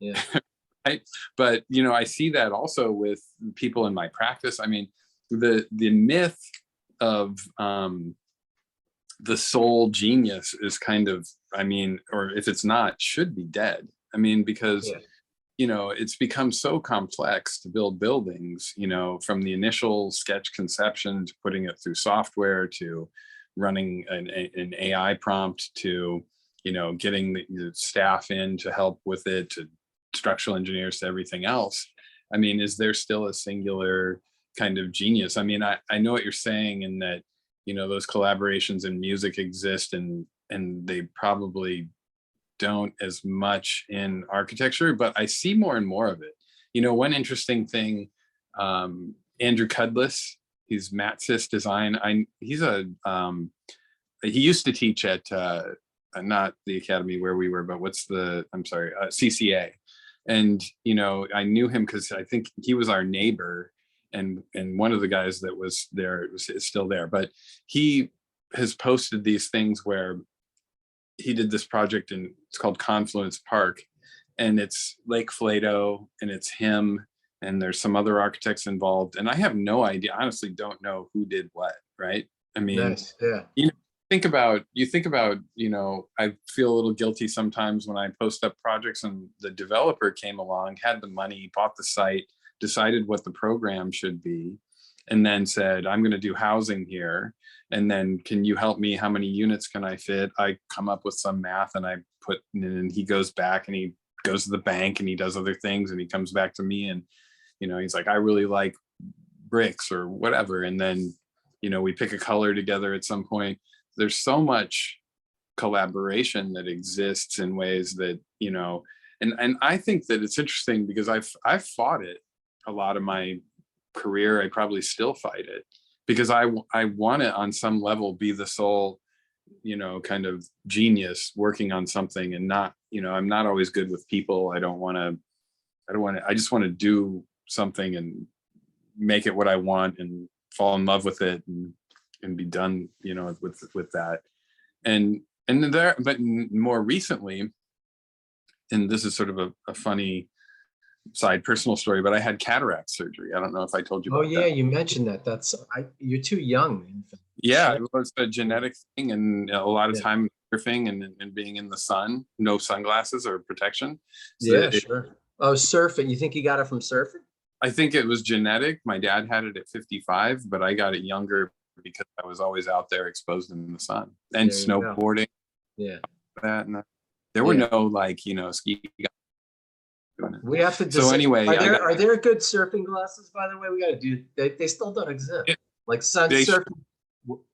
yeah. Right? But I see that also with people in my practice. The myth of the sole genius is kind of, or if it's not, should be dead. Because it's become so complex to build buildings, from the initial sketch conception to putting it through software to running an AI prompt to, getting the staff in to help with it, to structural engineers, to everything else. Is there still a singular kind of genius? I know what you're saying, in that, those collaborations in music exist, and they probably don't as much in architecture, but I see more and more of it. One interesting thing, Andrew Cudless, he's Matsis Design. He used to teach at not the academy where we were, but what's the, I'm sorry, CCA. And, you know, I knew him because I think he was our neighbor, and one of the guys that was there is still there, but he has posted these things where he did this project, and it's called Confluence Park, and it's Lake Flato, and it's him, and there's some other architects involved, and I have no idea, honestly don't know who did what, right? I mean, Nice. Yeah. you know, you think about, you know, I feel a little guilty sometimes when I post up projects and the developer came along, had the money, bought the site, decided what the program should be, and then said, I'm going to do housing here. And then, can you help me? How many units can I fit? I come up with some math and I put, and he goes back and he goes to the bank and he does other things and he comes back to me and, you know, he's like, I really like bricks or whatever. And then, you know, we pick a color together at some point. There's so much collaboration that exists in ways that, you know, and I think that it's interesting because I've fought it a lot of my career. I probably still fight it because I want to on some level be the sole, you know, kind of genius working on something, and not, you know, I'm not always good with people. I just want to do something and make it what I want and fall in love with it and be done, you know, with that. And there, but more recently, and this is sort of a funny side personal story, but I had cataract surgery. I don't know if I told you Oh about yeah, that. you mentioned that. You're too young. Yeah, it was a genetic thing, and a lot of Yeah. time surfing and being in the sun, no sunglasses or protection. So Yeah, sure. Oh, surfing. You think you got it from surfing? I think it was genetic. My dad had it at 55, but I got it younger because I was always out there exposed in the sun and There you go. snowboarding. Yeah. That and there were no, like, you know, ski. We have to So anyway, are there good surfing glasses, by the way? We got to do, they still don't exist. Like sun surfing.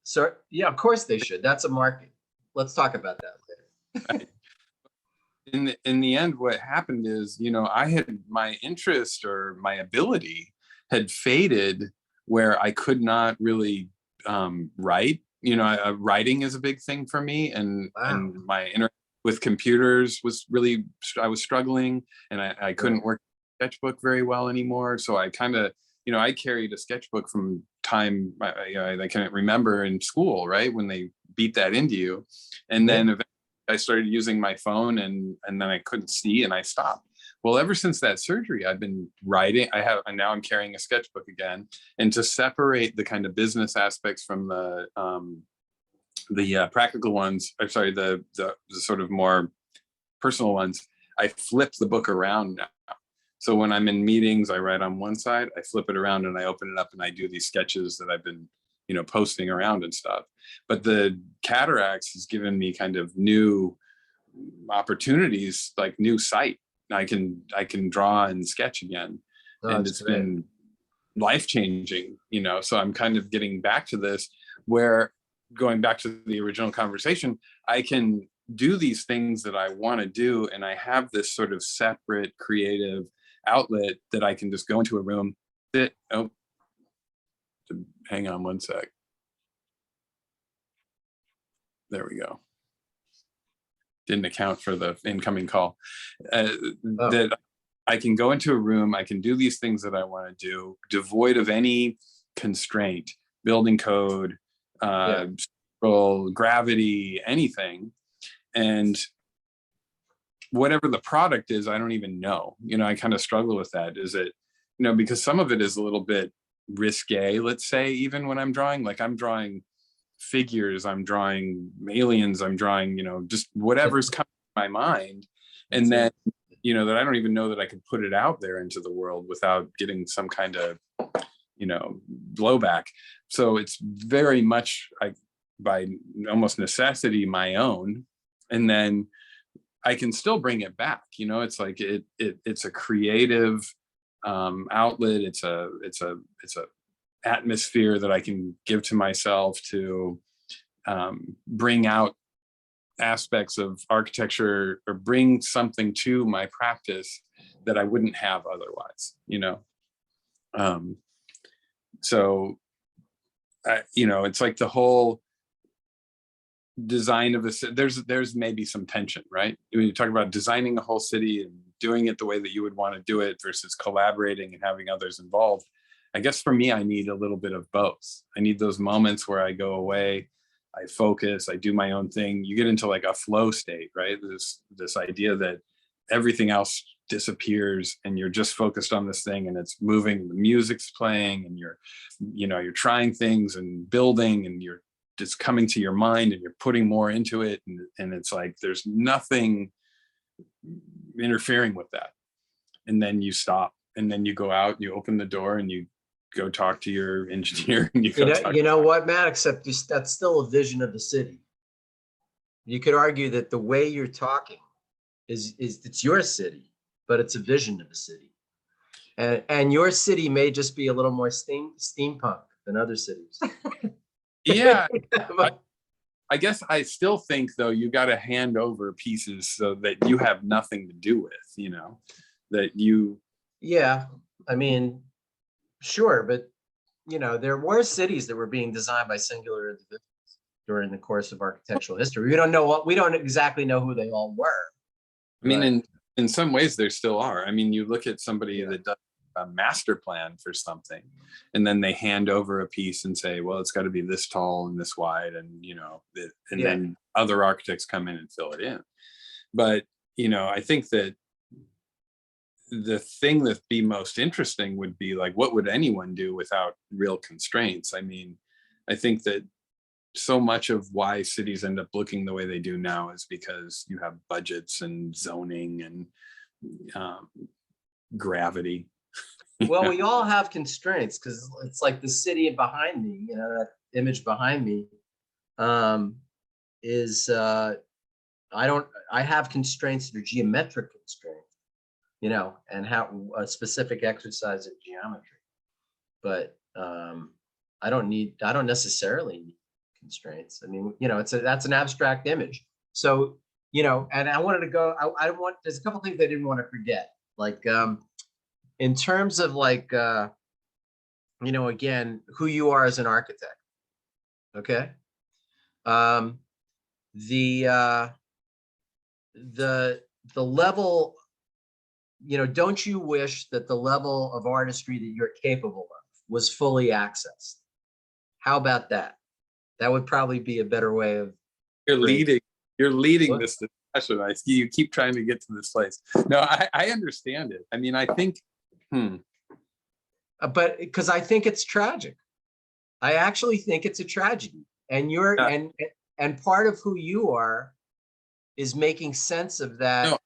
Sir, yeah, of course they should. That's a market. Let's talk about that later. In the end, what happened is, you know, I had my interest or my ability had faded where I could not really write. You know, writing is a big thing for me, and Wow. and my interaction with computers was really, I was struggling, and I couldn't work sketchbook very well anymore. So I kind of, you know, I carried a sketchbook from time I can't remember in school, right, when they beat that into you, and then eventually I started using my phone, and then I couldn't see and I stopped. Well, ever since that surgery, I've been writing. And now I'm carrying a sketchbook again. And to separate the kind of business aspects from the practical ones, I'm sorry, the sort of more personal ones, I flip the book around now. So when I'm in meetings, I write on one side, I flip it around and I open it up and I do these sketches that I've been, you know, posting around and stuff. But the cataracts has given me kind of new opportunities, like new sight. I can draw and sketch again. And it's been life-changing, you know. So I'm kind of getting back to this, where, going back to the original conversation, I can do these things that I want to do, and I have this sort of separate creative outlet that I can just go into a room, sit. Oh, hang on one sec. There we go. Didn't account for the incoming call. That I can go into a room, I can do these things that I want to do, devoid of any constraint, building code, gravity, anything. And whatever the product is, I don't even know. You know, I kind of struggle with that. Is it, you know, because some of it is a little bit risque, let's say, even when I'm drawing, like I'm drawing figures, I'm drawing aliens, I'm drawing, you know, just whatever's coming to my mind. And then, you know, that I don't even know that I could put it out there into the world without getting some kind of, you know, blowback. So it's very much, by almost necessity, my own. And then I can still bring it back. You know, it's like it's a creative outlet. It's a atmosphere that I can give to myself to bring out aspects of architecture, or bring something to my practice that I wouldn't have otherwise, you know. So you know, it's like the whole design of there's maybe some tension, right? When you talk about designing a whole city and doing it the way that you would want to do it versus collaborating and having others involved, I guess for me, I need a little bit of both. I need those moments where I go away, I focus, I do my own thing. You get into like a flow state, right? This idea that everything else disappears and you're just focused on this thing and it's moving, the music's playing and you're trying things and building and you're just coming to your mind and you're putting more into it. And it's like, there's nothing interfering with that. And then you stop and then you go out and you open the door and you go talk to your engineer and you know what, Matt, except that's still a vision of the city. You could argue that the way you're talking is it's your city, but it's a vision of the city. And your city may just be a little more steampunk than other cities. Yeah. I guess I still think though, you got to hand over pieces so that you have nothing to do with, that you. Yeah. I mean, sure. But, there were cities that were being designed by singular individuals during the course of architectural history. We don't exactly know who they all were. I mean, in some ways there still are. I mean, you look at somebody that does a master plan for something and then they hand over a piece and say, well, it's got to be this tall and this wide. And, then other architects come in and fill it in. But, I think that the thing that'd be most interesting would be like, what would anyone do without real constraints? I mean, I think that so much of why cities end up looking the way they do now is because you have budgets and zoning and gravity. Well, we all have constraints because it's like the city behind me, that image behind me is I have constraints that are geometric constraints, and how a specific exercise of geometry. But I don't necessarily need constraints. I mean, that's an abstract image. So, and I wanted to go, there's a couple things I didn't want to forget. Like, in terms of like, again, who you are as an architect. Okay. The level, don't you wish that the level of artistry that you're capable of was fully accessed? How about that? That would probably be a better way of. You're leading this discussion. You keep trying to get to this place. No, I understand it. I mean, I think, but because I think it's tragic. I actually think it's a tragedy. And and part of who you are is making sense of that. No,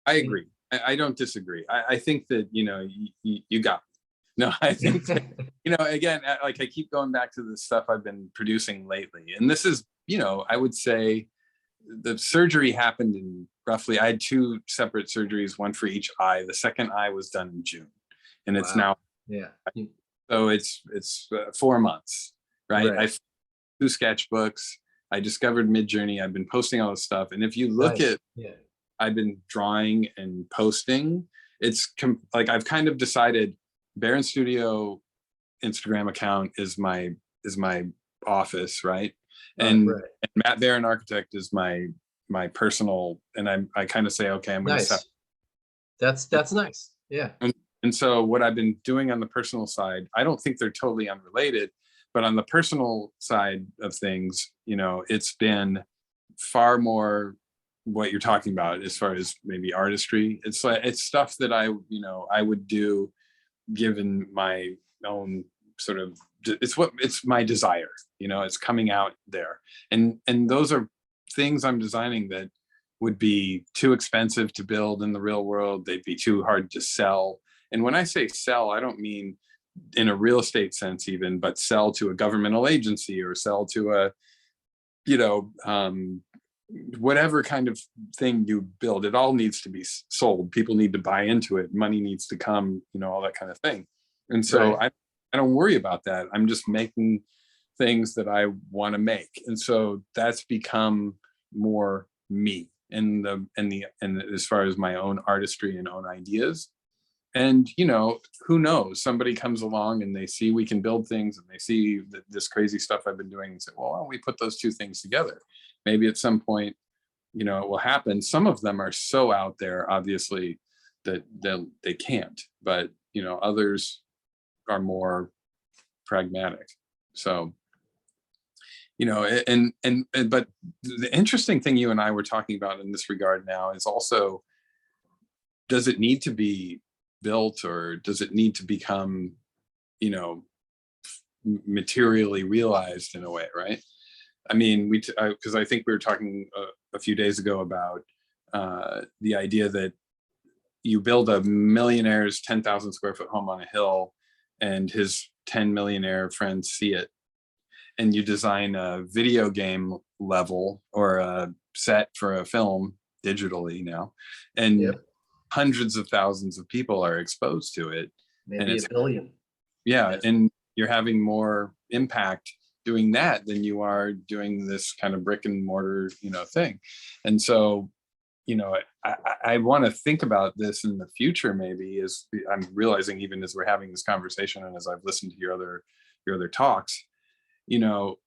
I agree. I don't disagree. I think that, you got me. No, I think that, again, like I keep going back to the stuff I've been producing lately. And this is, I would say the surgery happened in roughly, I had 2 separate surgeries, one for each eye. The second eye was done in June. And it's now, so it's 4 months, right? I 2 sketchbooks. I discovered Midjourney. I've been posting all this stuff. And if you look at, I've been drawing and posting, it's like, I've kind of decided Baran Studio Instagram account is my office, right? And Matt Baran Architect is my personal, and I kind of say, okay, I'm going to set. That's nice. Yeah. And so what I've been doing on the personal side, I don't think they're totally unrelated, but on the personal side of things, it's been far more what you're talking about as far as maybe artistry. It's like, it's stuff that I would do given my own sort of, it's my desire, it's coming out there. And those are things I'm designing that would be too expensive to build in the real world. They'd be too hard to sell. And when I say sell, I don't mean in a real estate sense even, but sell to a governmental agency or sell to a, whatever kind of thing you build, it all needs to be sold. People need to buy into it. Money needs to come, all that kind of thing. And so I don't worry about that. I'm just making things that I want to make. And so that's become more me and as far as my own artistry and own ideas. And, you know, who knows, somebody comes along and they see we can build things, and they see that this crazy stuff I've been doing, and say, well, why don't we put those two things together? Maybe at some point, you know, it will happen. Some of them are so out there, obviously, that they can't, but, you know, others are more pragmatic. So, you know, and but the interesting thing you and I were talking about in this regard now is also, does it need to be built, or does it need to become, you know, materially realized in a way, right? I mean, because I think we were talking a few days ago about the idea that you build a millionaire's 10,000 square foot home on a hill, and his 10 millionaire friends see it, and you design a video game level or a set for a film digitally now, and Yep. hundreds of thousands of people are exposed to it. And Maybe it's, a billion. yeah, Yes. and you're having more impact doing that than you are doing this kind of brick and mortar, you know, thing. And so, you know, I want to think about this in the future. Maybe, as I'm realizing, even as we're having this conversation, and as I've listened to your other talks, you know,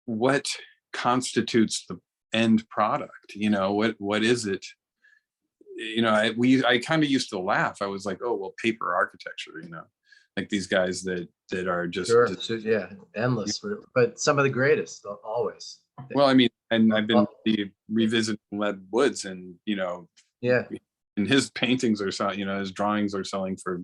what constitutes the end product? You know, what is it? You know, I kind of used to laugh. I was like, oh, well, paper architecture, you know, like these guys that are just, Sure. So, yeah, endless, but some of the greatest always. well, I mean, and I've been Well, revisiting Lead Woods, and, you know, yeah, and his paintings are selling, you know, his drawings are selling for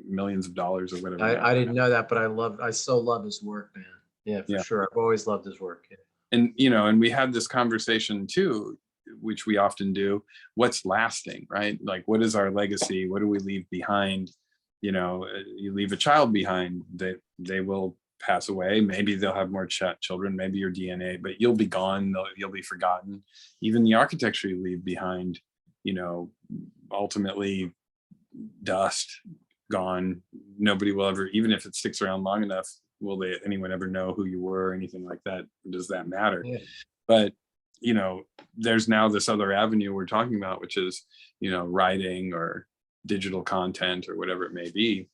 millions of dollars or whatever now. I didn't know that, but I so love his work, man. Yeah, for Yeah. sure. I've always loved his work. Yeah. And, you know, and we had this conversation too, which we often do: what's lasting, right? Like, what is our legacy? What do we leave behind? You know, you leave a child behind, they will pass away. Maybe they'll have more children, maybe your DNA, but you'll be gone, you'll be forgotten. Even the architecture you leave behind, you know, ultimately dust, gone. Nobody will ever, even if it sticks around long enough, will anyone ever know who you were or anything like that? Does that matter? Yeah. But, you know, there's now this other avenue we're talking about, which is, you know, writing or digital content or whatever it may be.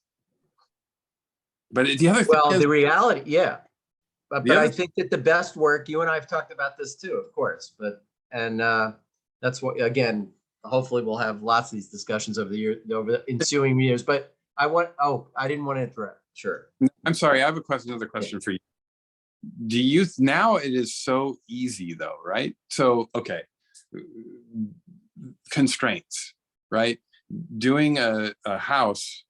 But the other thing Well, is, the reality, yeah. But the I other think that the best work, you and I have talked about this too, of course, and that's what, again, hopefully we'll have lots of these discussions over the ensuing years. But I didn't want to interrupt. Sure. I'm sorry, I have another question for you. Do you, now it is so easy though, right? So, okay, constraints, right? Doing a house,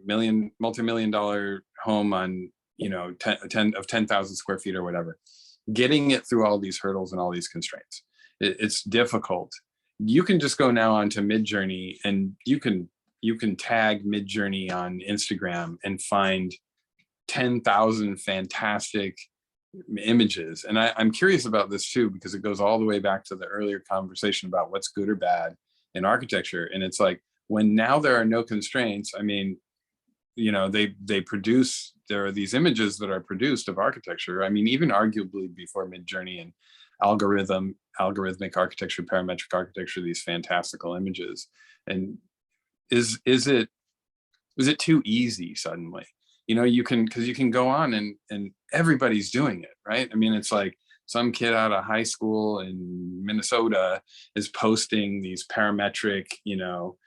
multi-million dollar home on, you know, 10,000 square feet or whatever, getting it through all these hurdles and all these constraints, it's difficult. You can just go now onto Midjourney, and you can tag Midjourney on Instagram and find 10,000 fantastic images. And I'm curious about this too, because it goes all the way back to the earlier conversation about what's good or bad in architecture. And it's like, when now there are no constraints, I mean, you know, there are these images that are produced of architecture. I mean, even arguably before Midjourney and algorithmic architecture, parametric architecture, these fantastical images. And is it too easy suddenly? You know, because you can go on and everybody's doing it, right? I mean, it's like some kid out of high school in Minnesota is posting these parametric, you know,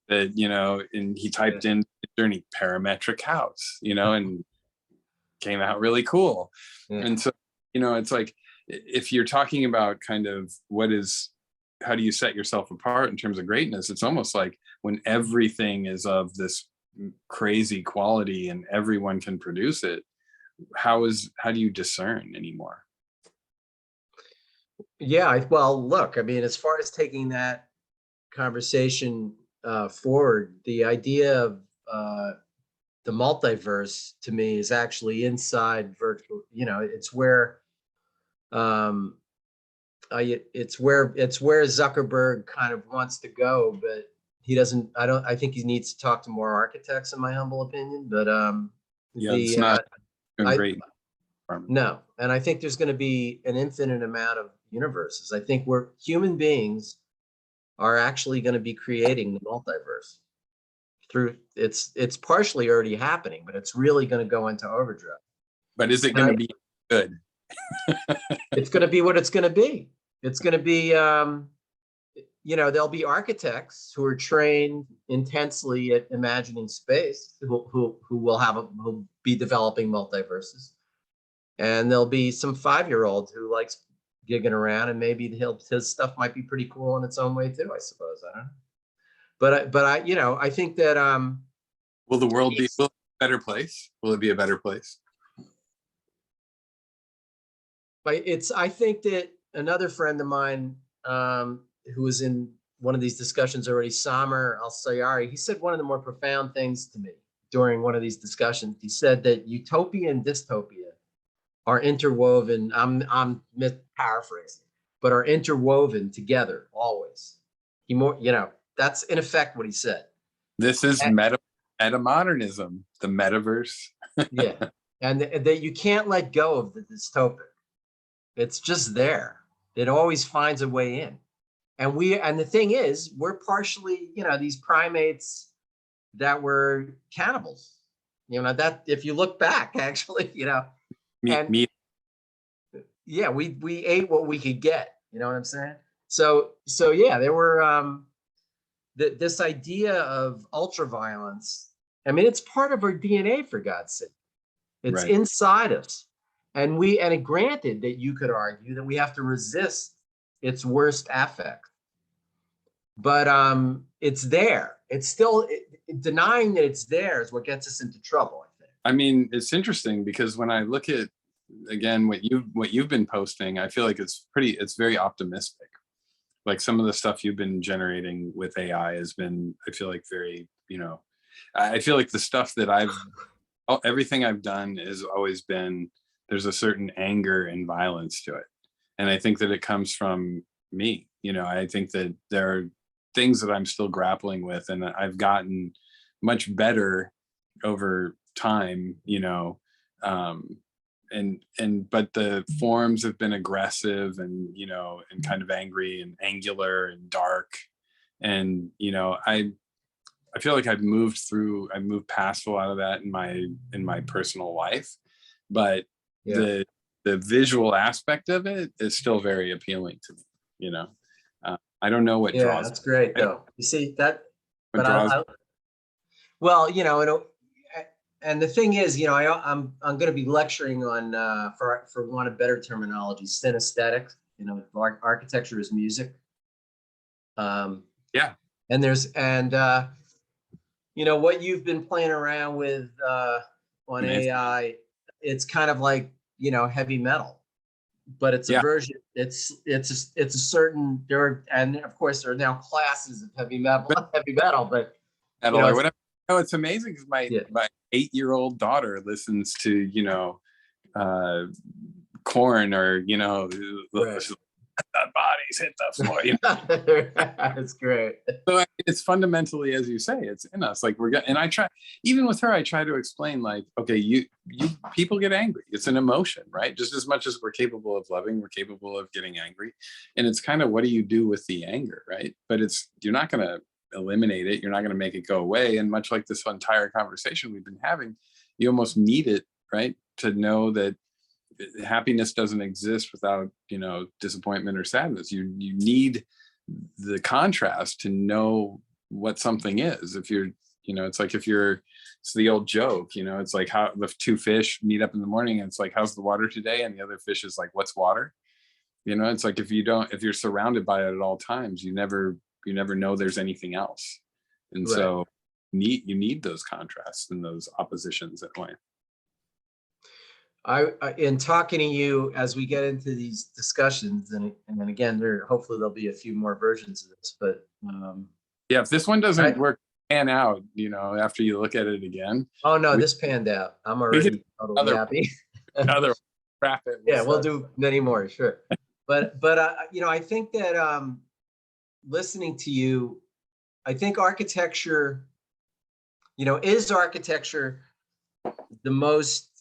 that, you know, and he typed in Journey parametric house, you know, and came out really cool. Yeah. And so, you know, it's like, if you're talking about kind of how do you set yourself apart in terms of greatness, it's almost like when everything is of this crazy quality and everyone can produce it, how do you discern anymore? Yeah, well, look, I mean, as far as taking that conversation forward, the idea of the multiverse to me is actually inside virtual. You know, it's where it's where Zuckerberg kind of wants to go, but he doesn't. I think he needs to talk to more architects, in my humble opinion. But yeah, it's not great. No, and I think there's going to be an infinite amount of universes. I think we're human beings are actually going to be creating the multiverse through it's partially already happening, but it's really going to go into overdrive. But is it going to be good? It's going to be what it's going to be. It's going to be, there'll be architects who are trained intensely at imagining space, who will be developing multiverses, and there'll be some 5-year-old who likes gigging around, and maybe his stuff might be pretty cool in its own way too. I suppose, I don't know, but I think that will the world be a better place? Will it be a better place? But I think that another friend of mine who was in one of these discussions already, Samer Al-Sayari, he said one of the more profound things to me during one of these discussions. He said that utopia and dystopia are interwoven. I'm paraphrasing, but are interwoven together always. That's in effect what he said. This is metamodernism, the metaverse. Yeah, and that you can't let go of the dystopic. It's just there. It always finds a way in. And the thing is, we're partially, these primates that were cannibals. That if you look back, actually, Meat. Yeah, we ate what we could get. You know what I'm saying? So yeah, there were this idea of ultraviolence. I mean, it's part of our DNA, for God's sake. It's inside us. And granted that you could argue that we have to resist its worst affect, but it's there. It's still denying that it's there is what gets us into trouble, I think. I mean, it's interesting because when I look at, again, what you've been posting, I feel like it's very optimistic. Like some of the stuff you've been generating with AI has been, I feel like very, I feel like the stuff that everything I've done has always been, there's a certain anger and violence to it. And I think that it comes from me. I think that there are things that I'm still grappling with, and I've gotten much better over time, but the forms have been aggressive and, and kind of angry and angular and dark. And, I feel like I've moved past a lot of that in my personal life, but the visual aspect of it is still very appealing to me. I don't know what draws. That's great though. You see that, but and the thing is, I'm going to be lecturing on for want of better terminology, synesthetics. Architecture is music. Yeah. And what you've been playing around with on AI, it's kind of like heavy metal, but it's a version. It's a certain and of course there are now classes of heavy metal, but or whatever. It's amazing because my 8-year-old daughter listens to Korn or bodies hit the floor. That's great. So it's fundamentally, as you say, it's in us. Like and I try, even with her, I try to explain, like, okay, you people get angry. It's an emotion, right? Just as much as we're capable of loving, we're capable of getting angry. And it's kind of, what do you do with the anger, right? But you're not going to eliminate it. You're not going to make it go away. And much like this entire conversation we've been having, you almost need it, right? To know that happiness doesn't exist without, disappointment or sadness. You need the contrast to know what something is. If you're, it's the old joke, it's like how the two fish meet up in the morning and it's like, how's the water today? And the other fish is like, what's water? It's like, if you're surrounded by it at all times, you never know there's anything else. And so you need those contrasts and those oppositions at point. In talking to you as we get into these discussions, and then again, hopefully there'll be a few more versions of this, but if this one doesn't pan out, after you look at it again. Oh no, this panned out. I'm already totally happy. Another wrap it. We'll do many more, sure. But I think that listening to you, I think architecture, is architecture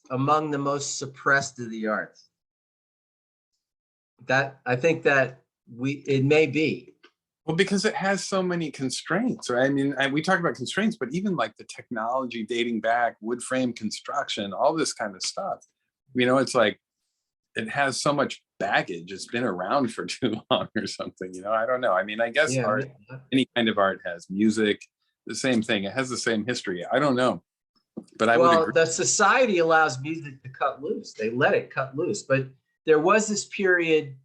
among the most suppressed of the arts? That I think that it may be, Well, because it has so many constraints, right? I mean, we talk about constraints, but even like the technology dating back, wood frame construction, all this kind of stuff, it's like it has so much baggage. It's been around for too long or something, I don't know. I mean, I guess Yeah. art, any kind of art has music, the same thing. It has the same history. I don't know, but I would Well, agree. the society allows music to cut loose. They let it cut loose. But there was this period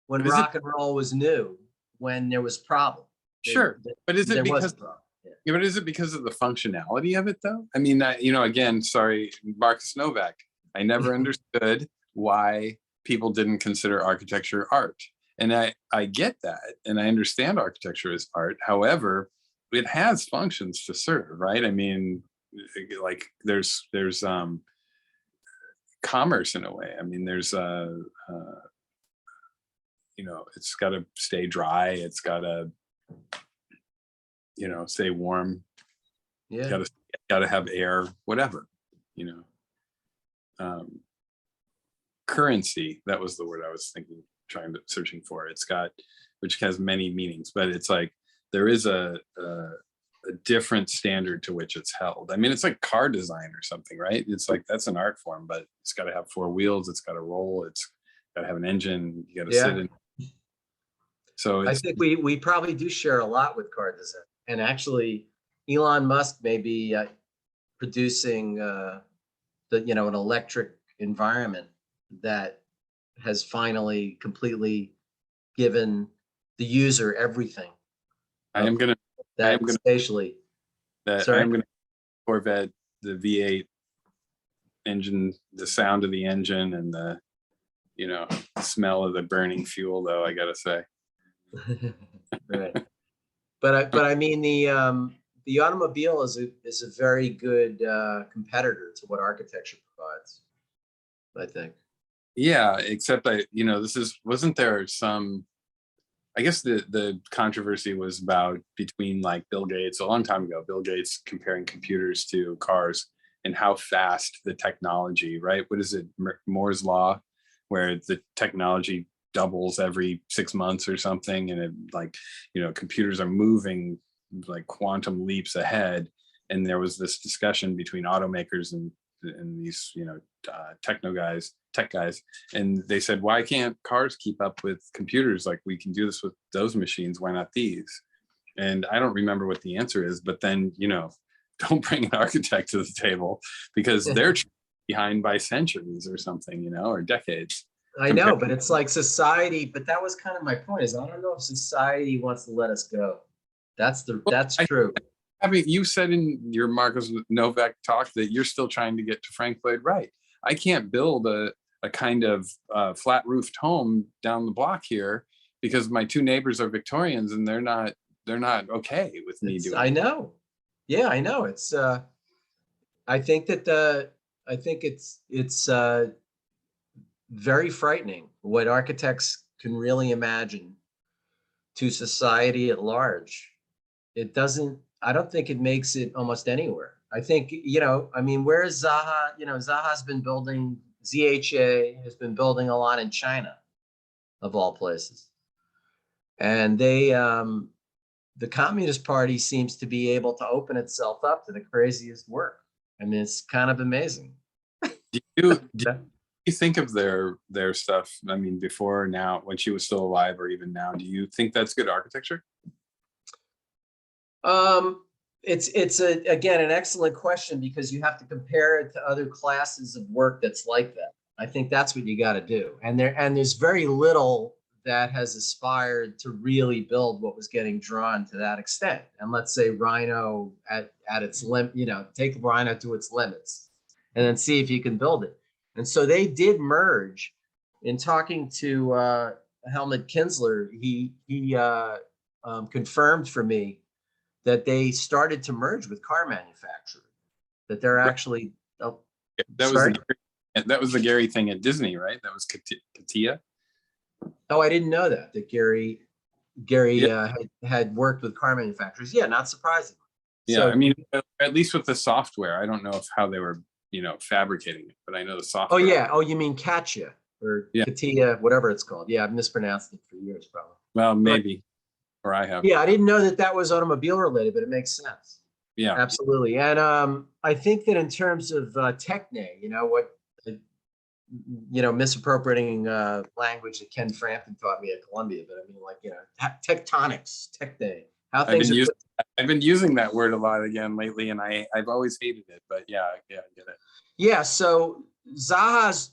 when But is it rock and roll was new, when there was problem. sure? But is it There was a because problem. Yeah. Yeah, but is it because of the functionality of it, though? I mean, again, sorry, Marcus Novak. I never understood why people didn't consider architecture art. And I get that, and I understand architecture is art. However, it has functions to serve, right? I mean, like there's commerce in a way. I mean, there's it's got to stay dry. It's got to stay warm. Yeah. Gotta have air, whatever, you know. Currency, that was the word I was searching for. Which has many meanings, but it's like there is a different standard to which it's held. I mean, it's like car design or something, right? It's like that's an art form, but it's got to have four wheels, it's got to roll, it's got to have an engine, you got to sit in. So I think we probably do share a lot with car design. And actually, Elon Musk may be producing an electric environment that has finally completely given the user everything. I am gonna spatially. Corvette, the V8 engine, the sound of the engine, and the smell of the burning fuel, though, I gotta say. Right. But I mean, the automobile is a very good competitor to what architecture provides, I think. Yeah, except wasn't there some, I guess the controversy was about between like Bill Gates a long time ago, Bill Gates comparing computers to cars and how fast the technology, right? What is it, Moore's law, where the technology doubles every 6 months or something, and it computers are moving like quantum leaps ahead. And there was this discussion between automakers and these tech guys, and they said, why can't cars keep up with computers? Like, we can do this with those machines, why not these? And I don't remember what the answer is, but then don't bring an architect to the table, because they're behind by centuries or something, or decades. I know, but it's like society, but that was kind of my point, is I don't know if society wants to let us go. That's true. I mean, you said in your Marcus Novak talk that you're still trying to get to Frank Lloyd Wright. I can't build a kind of flat roofed home down the block here because my two neighbors are Victorians, and they're not okay with me doing it. I know. Yeah, I know. It's I think it's very frightening what architects can really imagine to society at large. I don't think it makes it almost anywhere. I think, I mean, where is Zaha? Zaha's been building, ZHA has been building a lot in China, of all places. And the Communist Party seems to be able to open itself up to the craziest work. I mean, it's kind of amazing. Do you think of their stuff? I mean, before, now, when she was still alive, or even now, do you think that's good architecture? It's again an excellent question, because you have to compare it to other classes of work that's like that. I think that's what you got to do. And there's very little that has aspired to really build what was getting drawn to that extent. And let's say Rhino at its limit, take Rhino to its limits, and then see if you can build it. And so they did merge. In talking to Helmut Kinsler, he confirmed for me that they started to merge with car manufacturers, that they're actually. That was the Gary thing at Disney, right? That was Katia. Oh, I didn't know that Gary had worked with car manufacturers. Yeah, not surprising. Yeah, so, I mean, at least with the software. I don't know how they were, fabricating it, but I know the software. Oh yeah. Oh, you mean Katia or Katia, whatever it's called. Yeah, I've mispronounced it for years, probably. Well, maybe. or I have. Yeah, I didn't know that that was automobile related, but it makes sense. Yeah. Absolutely. And I think that in terms of techne, misappropriating language that Ken Frampton taught me at Columbia, but I mean, like, tectonics, techne, how things are put. I've been using that word a lot again lately, and I've always hated it, but yeah, I get it. Yeah, so Zaha's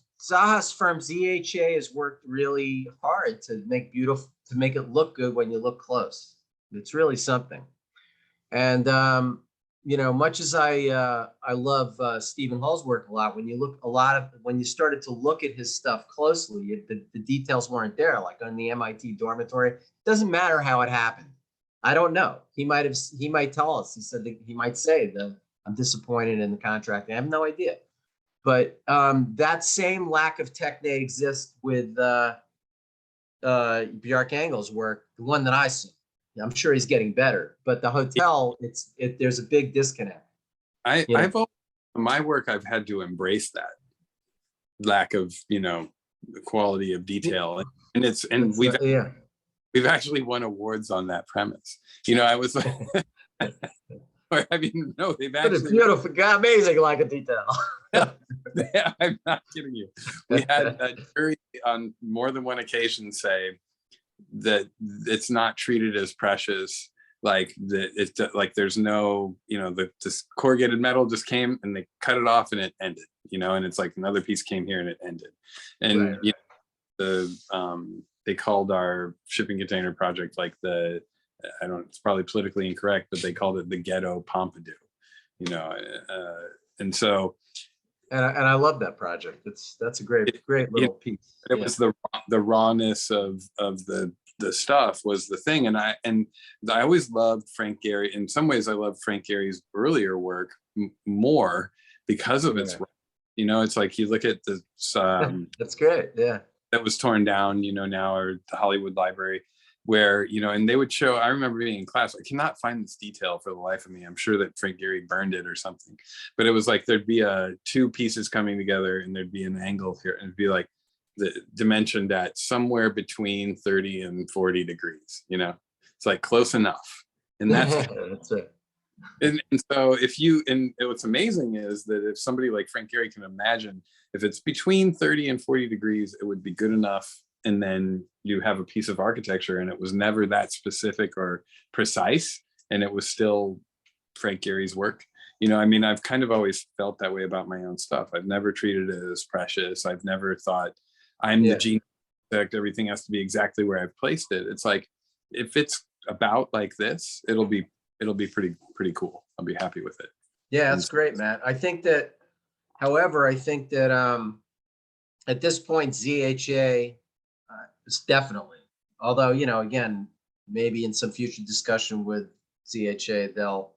firm ZHA has worked really hard to make it look good when you look close. It's really something. And much as I love Stephen Hull's work a lot, when you started to look at his stuff closely, the details weren't there. Like on the MIT dormitory, it doesn't matter how it happened. I don't know. He might tell us. He said that he might say that I'm disappointed in the contract. I have no idea. But that same lack of techne exists with Bjarke Engel's work, the one that I saw. I'm sure he's getting better, but the hotel, there's a big disconnect. My work, I've had to embrace that lack of, the quality of detail, and we've actually won awards on that premise. I was like, I mean, no, they've actually beautiful, amazing lack of detail. Yeah, I'm not kidding you. We had a jury on more than one occasion say that it's not treated as precious, like it's like there's no, this corrugated metal just came and they cut it off and it ended, and it's like another piece came here and it ended, and right. They called our shipping container project like it's probably politically incorrect, but they called it the ghetto Pompidou, and so. And I love that project. That's a great little piece. It was the rawness of the stuff was the thing, and I always loved Frank Gehry. In some ways, I love Frank Gehry's earlier work more because of its. It's like you look at the. That's great. Yeah. That was torn down, now, or the Hollywood Library, where, and they would show, I remember being in class, I cannot find this detail for the life of me. I'm sure that Frank Gehry burned it or something, but it was like, there'd be two pieces coming together and there'd be an angle here, and it'd be like the dimensioned at somewhere between 30 and 40 degrees, it's like close enough. And that's, that's it. And so what's amazing is that if somebody like Frank Gehry can imagine, if it's between 30 and 40 degrees, it would be good enough. And then you have a piece of architecture, and it was never that specific or precise, and it was still Frank Gehry's work. I've kind of always felt that way about my own stuff. I've never treated it as precious. I've never thought I'm the genius. Everything has to be exactly where I've placed it. It's like, if it's about like this, it'll be pretty cool. I'll be happy with it. Yeah, that's great, Matt. However, I think that at this point, ZHA is definitely, although, again, maybe in some future discussion with ZHA, they'll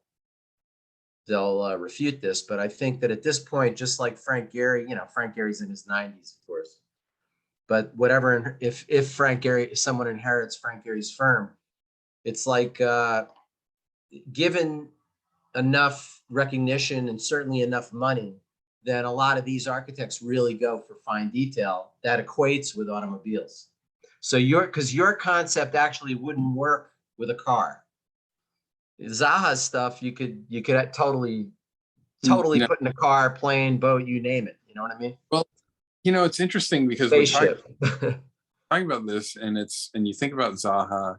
refute this, but I think that at this point, just like Frank Gehry, Frank Gehry's in his 90s, of course, but whatever, if someone inherits Frank Gehry's firm, it's like, given enough recognition and certainly enough money, then a lot of these architects really go for fine detail that equates with automobiles. So your concept actually wouldn't work with a car. Zaha's stuff, you could totally put in a car, plane, boat, you name it. You know what I mean? Well, it's interesting because spaceship. We're talking about this, and you think about Zaha,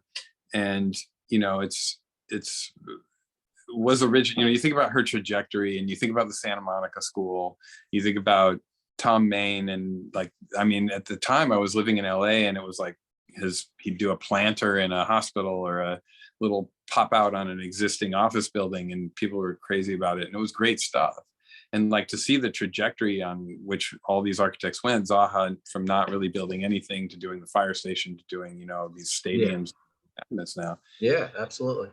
and it's was original. You think about her trajectory, and you think about the Santa Monica School. You think about Tom Main, and at the time I was living in LA, and it was like he'd do a planter in a hospital or a little pop out on an existing office building, and people were crazy about it, and it was great stuff. And to see the trajectory on which all these architects went, Zaha, from not really building anything to doing the fire station to doing these stadiums. Now. Yeah, absolutely.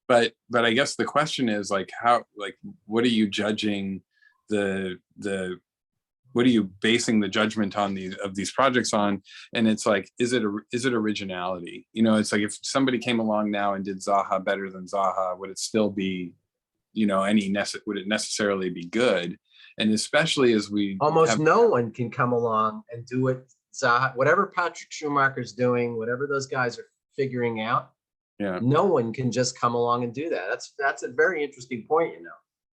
But I guess the question is what are you judging what are you basing the judgment on these projects on? And it's like, is it originality? It's like, if somebody came along now and did Zaha better than Zaha, would it still be, would it necessarily be good? And especially as no one can come along and do it. Zaha, whatever Patrick Schumacher's doing, whatever those guys are figuring out, Yeah. No one can just come along and do that. That's a very interesting point, you know.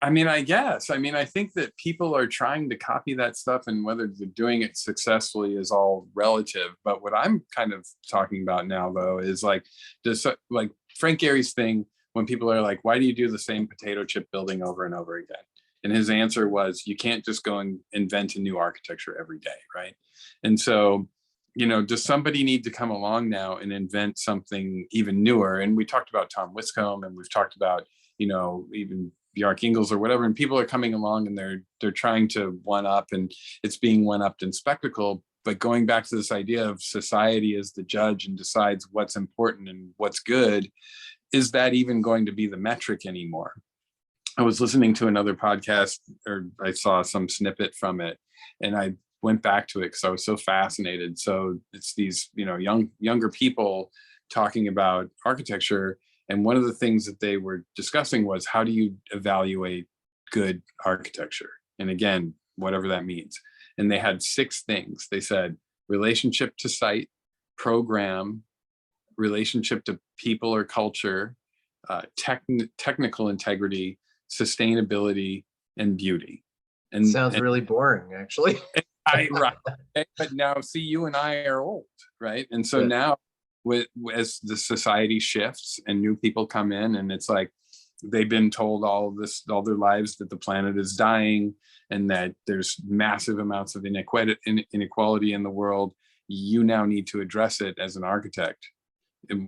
I mean, I guess. I mean, I think that people are trying to copy that stuff, and whether they're doing it successfully is all relative. But what I'm kind of talking about now, though, is like, like Frank Gehry's thing when people are like, why do you do the same potato chip building over and over again? And his answer was, you can't just go and invent a new architecture every day, right? And so, you know, does somebody need to come along now and invent something even newer? And we talked about Tom Wiscombe, and we've talked about, you know, even Bjarke Ingels or whatever, and people are coming along and they're trying to one up, and it's being one upped in spectacle. But going back to this idea of society as the judge and decides what's important and what's good, is that even going to be the metric anymore? I was listening to another podcast, or I saw some snippet from it, and I went back to it because I was so fascinated. So it's these, you know, younger people talking about architecture, and one of the things that they were discussing was, how do you evaluate good architecture? And again, whatever that means. And they had 6 things. They said relationship to site, program, relationship to people or culture, technical integrity, sustainability, and beauty. And sounds really boring, actually. right. But now, see, you and I are old, right? And so now, as the society shifts and new people come in, and it's like they've been told all their lives that the planet is dying and that there's massive amounts of inequality in the world. You now need to address it as an architect,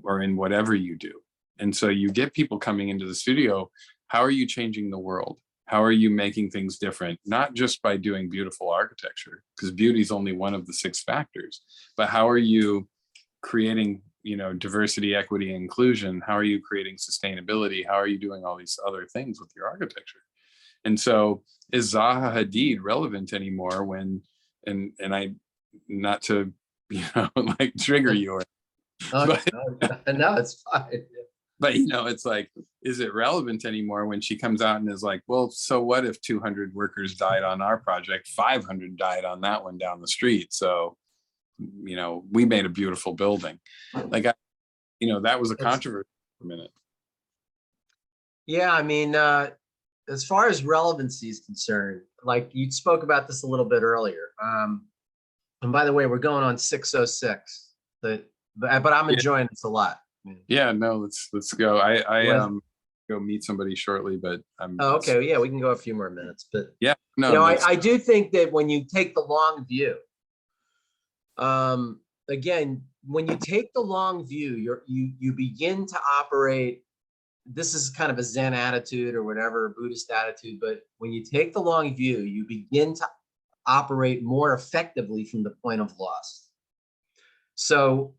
or in whatever you do. And so you get people coming into the studio. How are you changing the world? How are you making things different? Not just by doing beautiful architecture, because beauty is only one of the 6 factors, but how are you creating, you know, diversity, equity, and inclusion? How are you creating sustainability? How are you doing all these other things with your architecture? And so, is Zaha Hadid relevant anymore when, and I, not to, you know, like trigger you, or, but, no, it's fine. But, you know, it's like, is it relevant anymore when she comes out and is like, well, so what if 200 workers died on our project, 500 died on that one down the street? So, you know, we made a beautiful building. Like, you know, that was a controversy for a minute. Yeah, I mean, as far as relevancy is concerned, like you spoke about this a little bit earlier. And by the way, we're going on 6:06, but I'm enjoying this a lot. Yeah, no, let's go. I go meet somebody shortly, but I'm. Oh, okay, yeah, we can go a few more minutes, but yeah, no, you know, I do think that when you take the long view, again, when you take the long view, you begin to operate. This is kind of a Zen attitude or whatever, Buddhist attitude, but when you take the long view, you begin to operate more effectively from the point of loss. So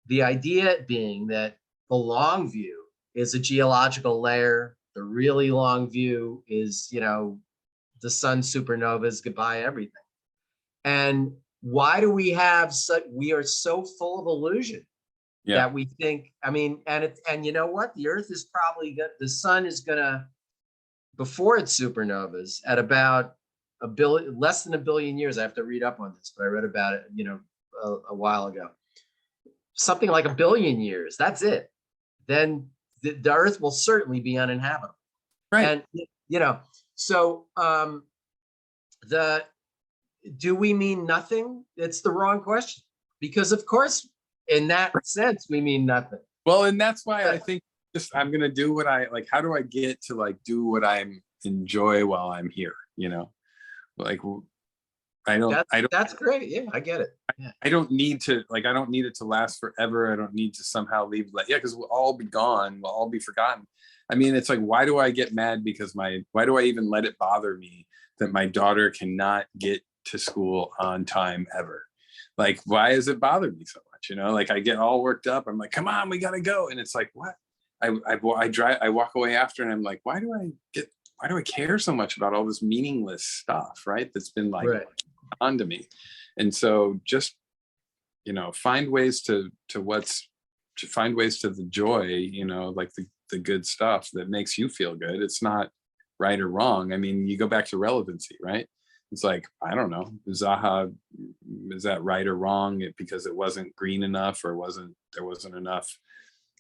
the idea being that the long view is a geological layer. The really long view is, you know, the sun supernovas, goodbye everything. And why do we have such, we are so full of illusion that we think, I mean, and you know what? The earth is probably, the sun is gonna, before its supernovas, at about less than a billion years, I have to read up on this, but I read about it, you know, a while ago. Something like 1 billion years, that's it. Then the earth will certainly be uninhabitable. Right. And, you know, so do we mean nothing? It's the wrong question, because of course, in that sense, we mean nothing. Well, and that's why I think I'm going to do what I like. How do I get to like do what I enjoy while I'm here? You know, like I don't. That's great. Yeah, I get it. Yeah. I don't need to I don't need it to last forever. I don't need to somehow leave. Because we'll all be gone. We'll all be forgotten. I mean, it's like, why do I get mad why do I even let it bother me that my daughter cannot get to school on time ever? Like, why does it bother me so much? You know, like I get all worked up. I'm like, come on, we gotta go. And it's like, what? I walk away after, and I'm like, why do I care so much about all this meaningless stuff, right? That's been like onto me. And so just, you know, find ways to the joy, you know, like the good stuff that makes you feel good. It's not right or wrong. I mean, you go back to relevancy, right? It's like, I don't know, Zaha, is that right or wrong? Because it wasn't green enough, or there wasn't enough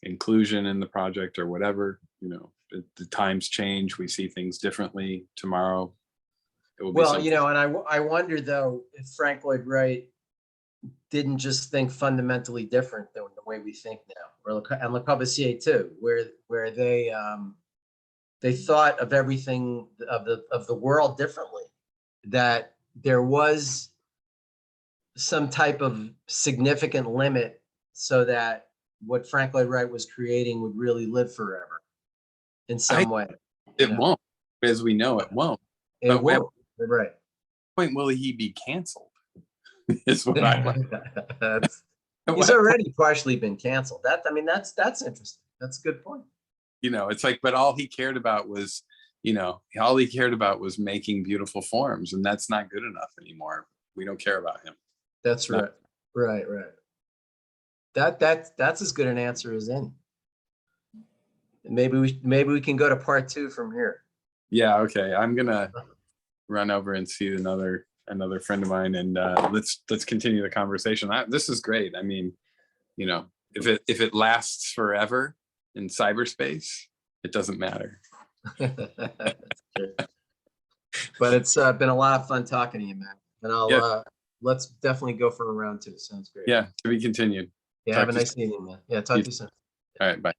inclusion in the project or whatever, you know, the times change, we see things differently tomorrow. It will be Well, something. you know, and I wonder though if Frank Lloyd Wright didn't just think fundamentally different than the way we think now, and Le Corbusier too, where they thought of everything of the world differently, that there was some type of significant limit so that what Frank Lloyd Wright was creating would really live forever in some way. It won't, as we know, it won't. It but won't. Right. Point will he be canceled? Is what I want. He's already partially been canceled. I mean, that's interesting. That's a good point. You know, it's like, but all he cared about was, you know, all he cared about was making beautiful forms, and that's not good enough anymore. We don't care about him. That's right. Right. That's as good an answer as any. Maybe we can go to part 2 from here. Yeah. Okay. I'm gonna run over and see another friend of mine, and let's continue the conversation. This is great. I mean, you know, if it lasts forever in cyberspace, it doesn't matter. But it's been a lot of fun talking to you, man. And let's definitely go for a round 2. Sounds great. Yeah, to be continued. Yeah, have a nice evening, man. Yeah, talk to you soon. All right, bye.